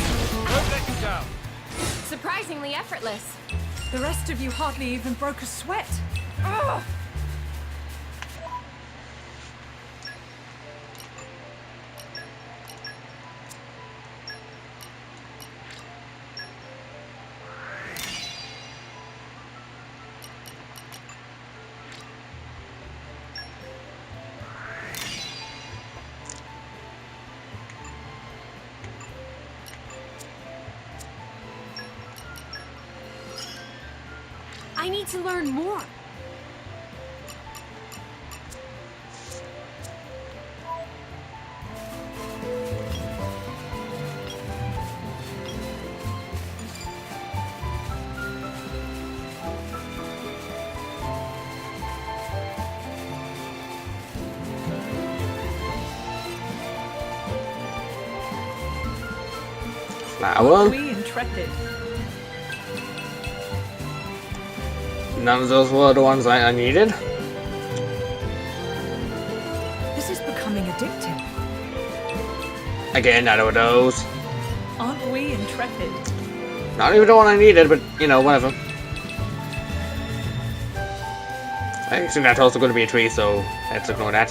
Speaker 15: Don't let you down.
Speaker 4: Surprisingly effortless.
Speaker 6: The rest of you hardly even broke a sweat. Ugh.
Speaker 4: I need to learn more.
Speaker 3: Flower.
Speaker 6: We intrepid.
Speaker 3: None of those were the ones I needed.
Speaker 6: This is becoming addictive.
Speaker 3: Again, none of those.
Speaker 6: Aren't we intrepid?
Speaker 3: Not even the one I needed, but you know, whatever. I assume that's also going to be a tree, so let's ignore that.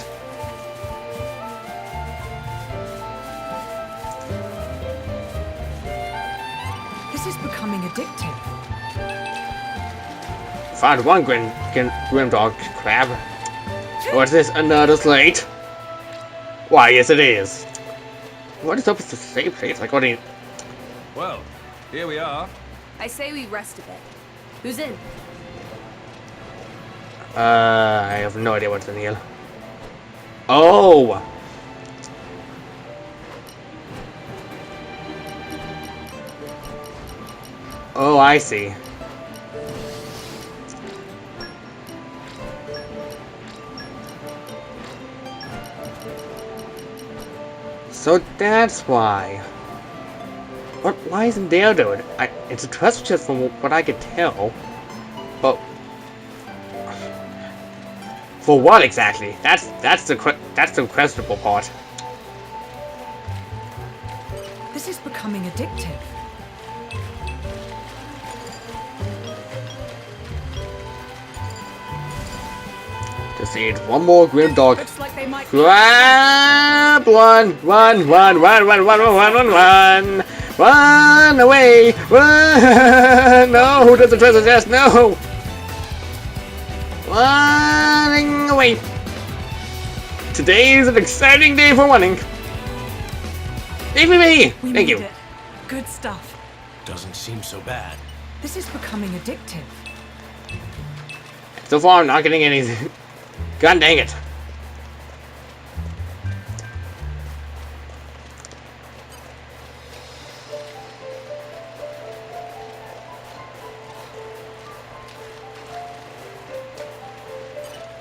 Speaker 6: This is becoming addictive.
Speaker 3: Found one Grimdog crab. What's this? Another slate? Why, yes it is. What is up with the save place? Like, what do you...
Speaker 2: Well, here we are.
Speaker 8: I say we rest a bit. Who's in?
Speaker 3: I have no idea what's in here. Oh! Oh, I see. So that's why. Why isn't Dale doing it? It's a trust chest from what I could tell. But for what exactly? That's the questionable part.
Speaker 6: This is becoming addictive.
Speaker 3: Just need one more grim dog.
Speaker 6: Looks like they might
Speaker 3: Grab one, run away, run! No, who does the treasure chest? No, running away. Today is an exciting day for running. Leave me! Thank you.
Speaker 6: It. Good stuff.
Speaker 14: Doesn't seem so bad.
Speaker 6: This is becoming addictive.
Speaker 3: So far, I'm not getting anything. God dang it.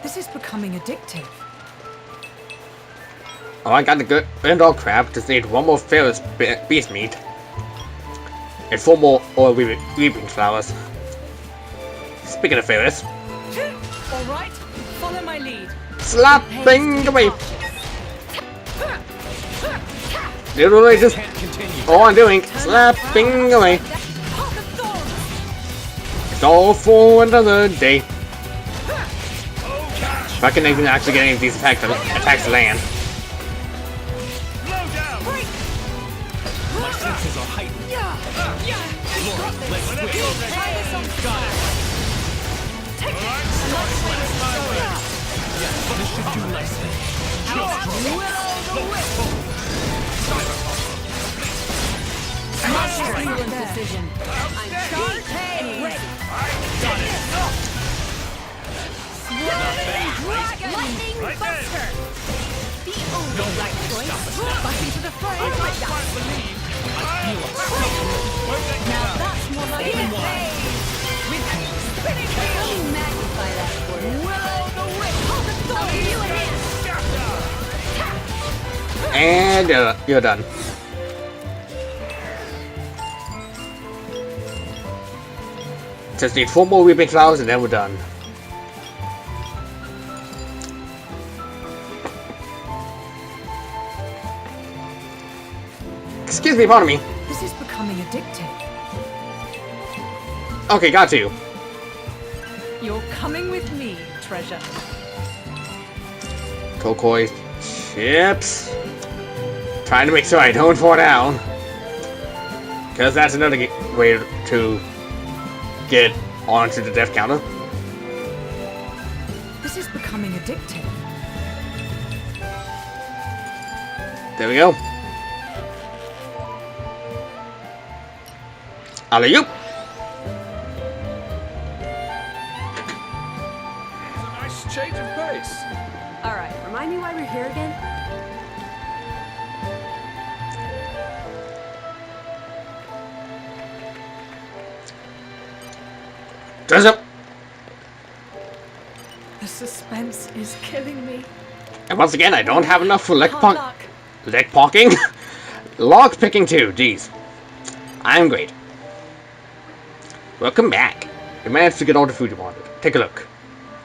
Speaker 6: This is becoming addictive.
Speaker 3: Oh, I got the good dog crab. Just need one more Ferris beast meat. And 4 more oil weeping flowers. Speaking of Ferris.
Speaker 6: Alright, follow my lead.
Speaker 3: Slapping away. Literally just all I'm doing. Slapping away. It's all for another day. If I can even actually get any of these attacks to land.
Speaker 14: My senses are heightened. Laura, let's switch. This should do nicely.
Speaker 4: Excellent decision. I'm sharp and ready.
Speaker 14: Got it.
Speaker 4: Lightning Buster. The only right choice. Bucking to the front. Now that's more like it. Let me magnify that for you. I'll give you a hand.
Speaker 3: And you're done. Just need 4 more weeping flowers and then we're done. Excuse me, pardon me.
Speaker 6: This is becoming addictive.
Speaker 3: Okay, got you.
Speaker 6: You're coming with me, treasure.
Speaker 3: Turquoise chips. Trying to make sure I don't fall down. Because that's another way to get onto the death counter.
Speaker 6: This is becoming addictive.
Speaker 3: There we go. Alley-oop.
Speaker 15: It's a nice change of pace.
Speaker 8: Alright, remind me why we're here again?
Speaker 3: Dress up.
Speaker 6: The suspense is killing me.
Speaker 3: And once again, I don't have enough for leg
Speaker 6: Hard
Speaker 3: pocking? Log picking too, jeez. I'm great. Welcome back. You managed to get all the food you wanted. Take a look.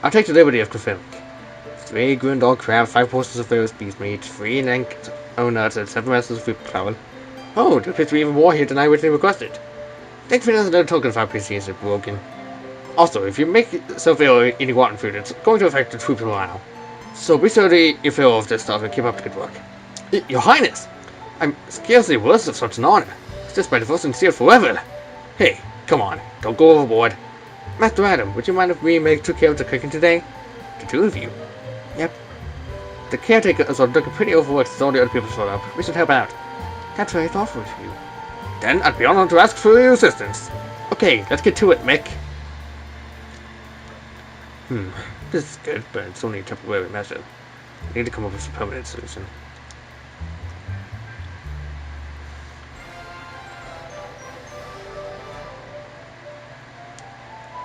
Speaker 3: I'll take the liberty of confirming. 3 green dog crab, 5 portions of Ferris beast meat, 3 lank nuts, and 7 masters of food flour. Oh, there appears to be even more here than I originally requested. Thanks for another token of appreciation, broken. Also, if you make yourself ill eating rotten food, it's going to affect the troop morale. So be sure to eat your fill of this stuff and keep up the good work. Your Highness! I'm scarcely worthy of such an honor. It's just by devotion sealed forever. Hey, come on, don't go overboard. Master Adam, would you mind if we took care of the cooking today? The 2 of you? Yep. The caretaker is looking pretty overworked as all the other people showed up. We should help out. That's very thoughtful of you. Then I'd be honored to ask for your assistance. Okay, let's get to it, Mick. This is good, but it's only a temporary measure. We need to come up with a permanent solution.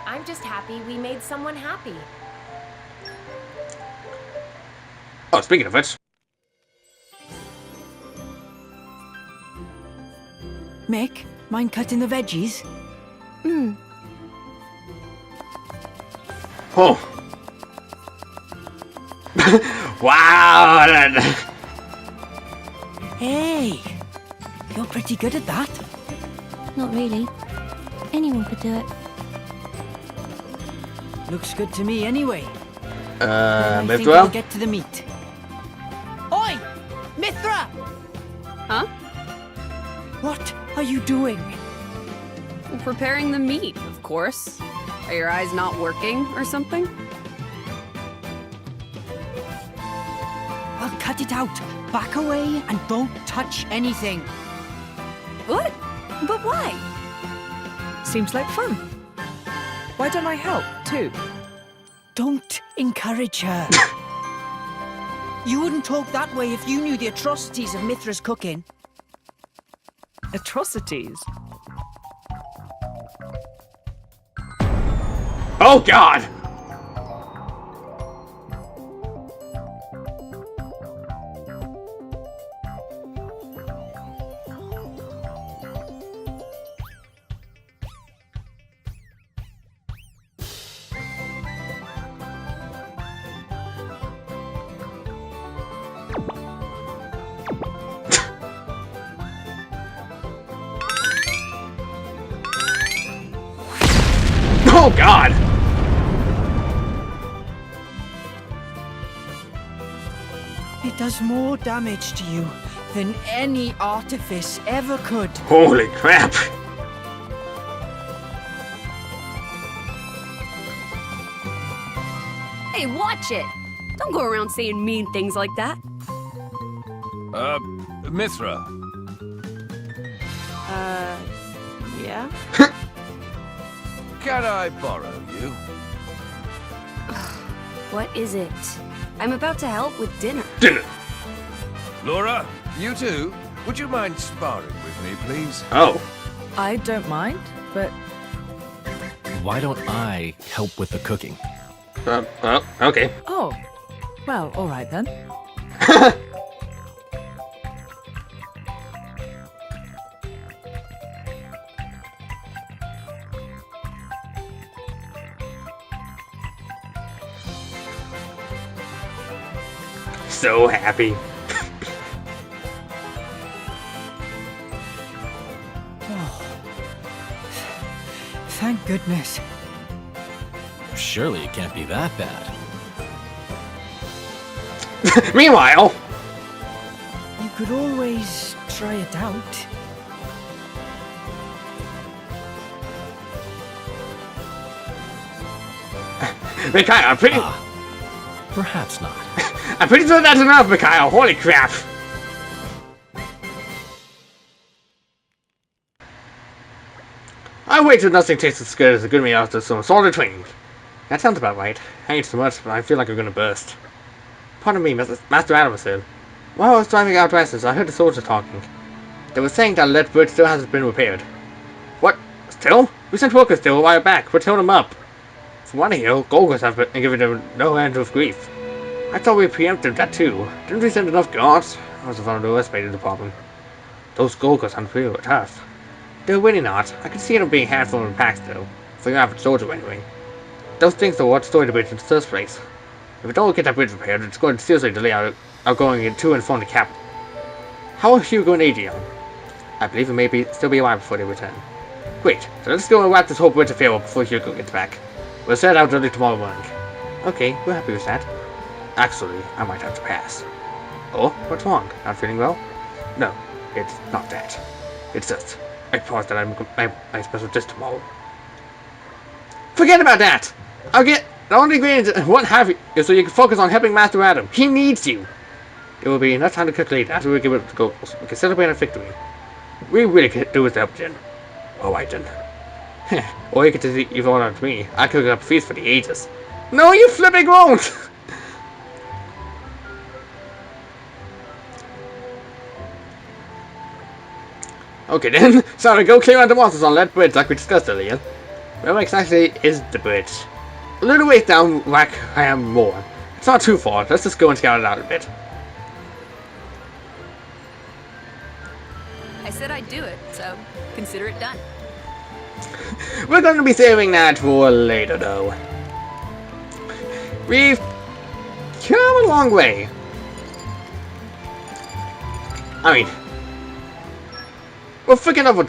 Speaker 7: I'm just happy we made someone happy.
Speaker 3: Oh, speaking of which.
Speaker 16: Mick, mind cutting the veggies?
Speaker 4: Hmm.
Speaker 3: Oh. Wow.
Speaker 16: Hey, you're pretty good at that.
Speaker 4: Not really. Anyone could do it.
Speaker 16: Looks good to me anyway. I think
Speaker 3: Mithra?
Speaker 16: I'll get to the meat. Oi! Mithra!
Speaker 8: Huh?
Speaker 16: What are you doing?
Speaker 8: Preparing the meat, of course. Are your eyes not working or something?
Speaker 16: Well, cut it out. Back away and don't touch anything.
Speaker 8: What? But why?
Speaker 6: Seems like fun. Why don't I help, too?
Speaker 16: Don't encourage her. You wouldn't talk that way if you knew the atrocities of Mithra's cooking.
Speaker 6: Atrocities?
Speaker 3: Oh, God! Oh, God!
Speaker 16: It does more damage to you than any artifice ever could.
Speaker 3: Holy crap!
Speaker 8: Hey, watch it! Don't go around saying mean things like that.
Speaker 13: Mithra.
Speaker 8: Yeah?
Speaker 13: Can I borrow you?
Speaker 8: What is it? I'm about to help with dinner.
Speaker 3: Dinner!
Speaker 13: Laura, you too? Would you mind sparring with me, please?
Speaker 3: Oh.
Speaker 6: I don't mind, but...
Speaker 12: Why don't I help with the cooking?
Speaker 3: Okay.
Speaker 6: Oh. Well, alright then.
Speaker 3: So happy.
Speaker 16: Thank goodness.
Speaker 12: Surely it can't be that bad.
Speaker 3: Meanwhile,
Speaker 16: You could always try it out.
Speaker 3: Mikhail, I'm pretty...
Speaker 12: Perhaps not.
Speaker 3: I'm pretty sure that's enough, Mikhail. Holy crap. I wait till nothing tastes as good as a good meal after some salted twing. That sounds about right. I ate so much, but I feel like I'm gonna burst. Pardon me, Master Adam said. While I was driving out west, I heard the soldiers talking. They were saying that lead bridge still hasn't been repaired. What? Still? We sent workers still a while back. We're towing them up. From what I hear, Golgars have been giving them no end of grief. I thought we preempted that too. Didn't we send enough guards? I was underestimating the problem. Those Golgars aren't really tough. They're really not. I can see them being handful in packs though. For your average soldier anyway. Those things are what destroyed the bridge in the first place. If we don't get that bridge repaired, it's going to seriously delay our going to and from the capital. How are Hugo and Adrian? I believe it may still be a while before they return. Great, so let's go and wrap this whole bridge affair up before Hugo gets back. We'll set out early tomorrow morning. Okay, we're happy with that. Actually, I might have to pass. Oh, what's wrong? Not feeling well? No, it's not that. It's just, I promised that I'm special just tomorrow. Forget about that! I'll get the only ingredients and what have you, so you can focus on helping Master Adam. He needs you! There will be enough time to cook later after we give it the goggles. We can celebrate our victory. We really could do with help, Jen. Alright then. Or you could just leave it all on to me. I cook up a feast for the ages. No, you flipping won't! Okay then, so we go clear out the monsters on that bridge like we discussed earlier. Where exactly is the bridge? A little ways down like I am more. It's not too far, let's just go and scout it out a bit.
Speaker 8: I said I'd do it, so consider it done.
Speaker 3: We're going to be saving that for later, though. We've come a long way. I mean, we're freaking over.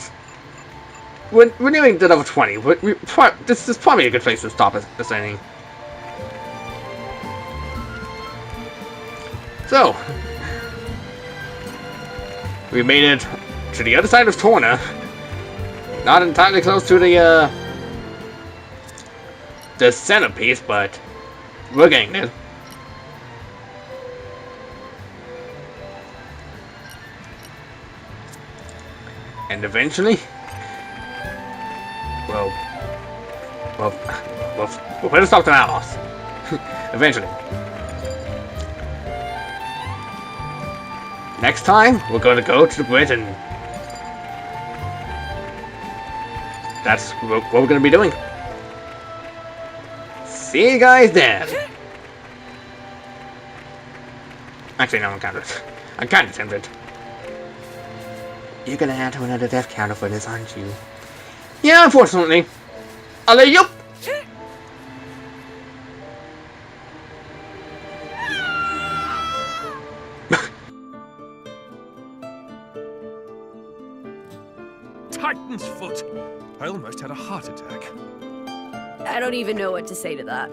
Speaker 3: We're nearing the level 20. This is probably a good place to stop this inning. So, we made it to the other side of Torna. Not entirely close to the centerpiece, but we're getting there. And eventually, we'll put a stop to Malos. Eventually. Next time, we're going to go to the bridge, and that's what we're going to be doing. See you guys then. Actually, no, I'm kind of tempted. You're gonna add to another death counter for this, aren't you? Yeah, unfortunately. I'll let you up.
Speaker 13: Titan's foot! I almost had a heart attack.
Speaker 8: I don't even know what to say to that.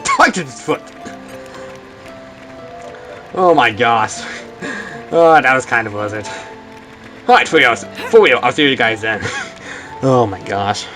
Speaker 3: Titan's foot! Oh my gosh. Oh, that was kind of worth it. Alright, for real, I'll see you guys then. Oh my gosh.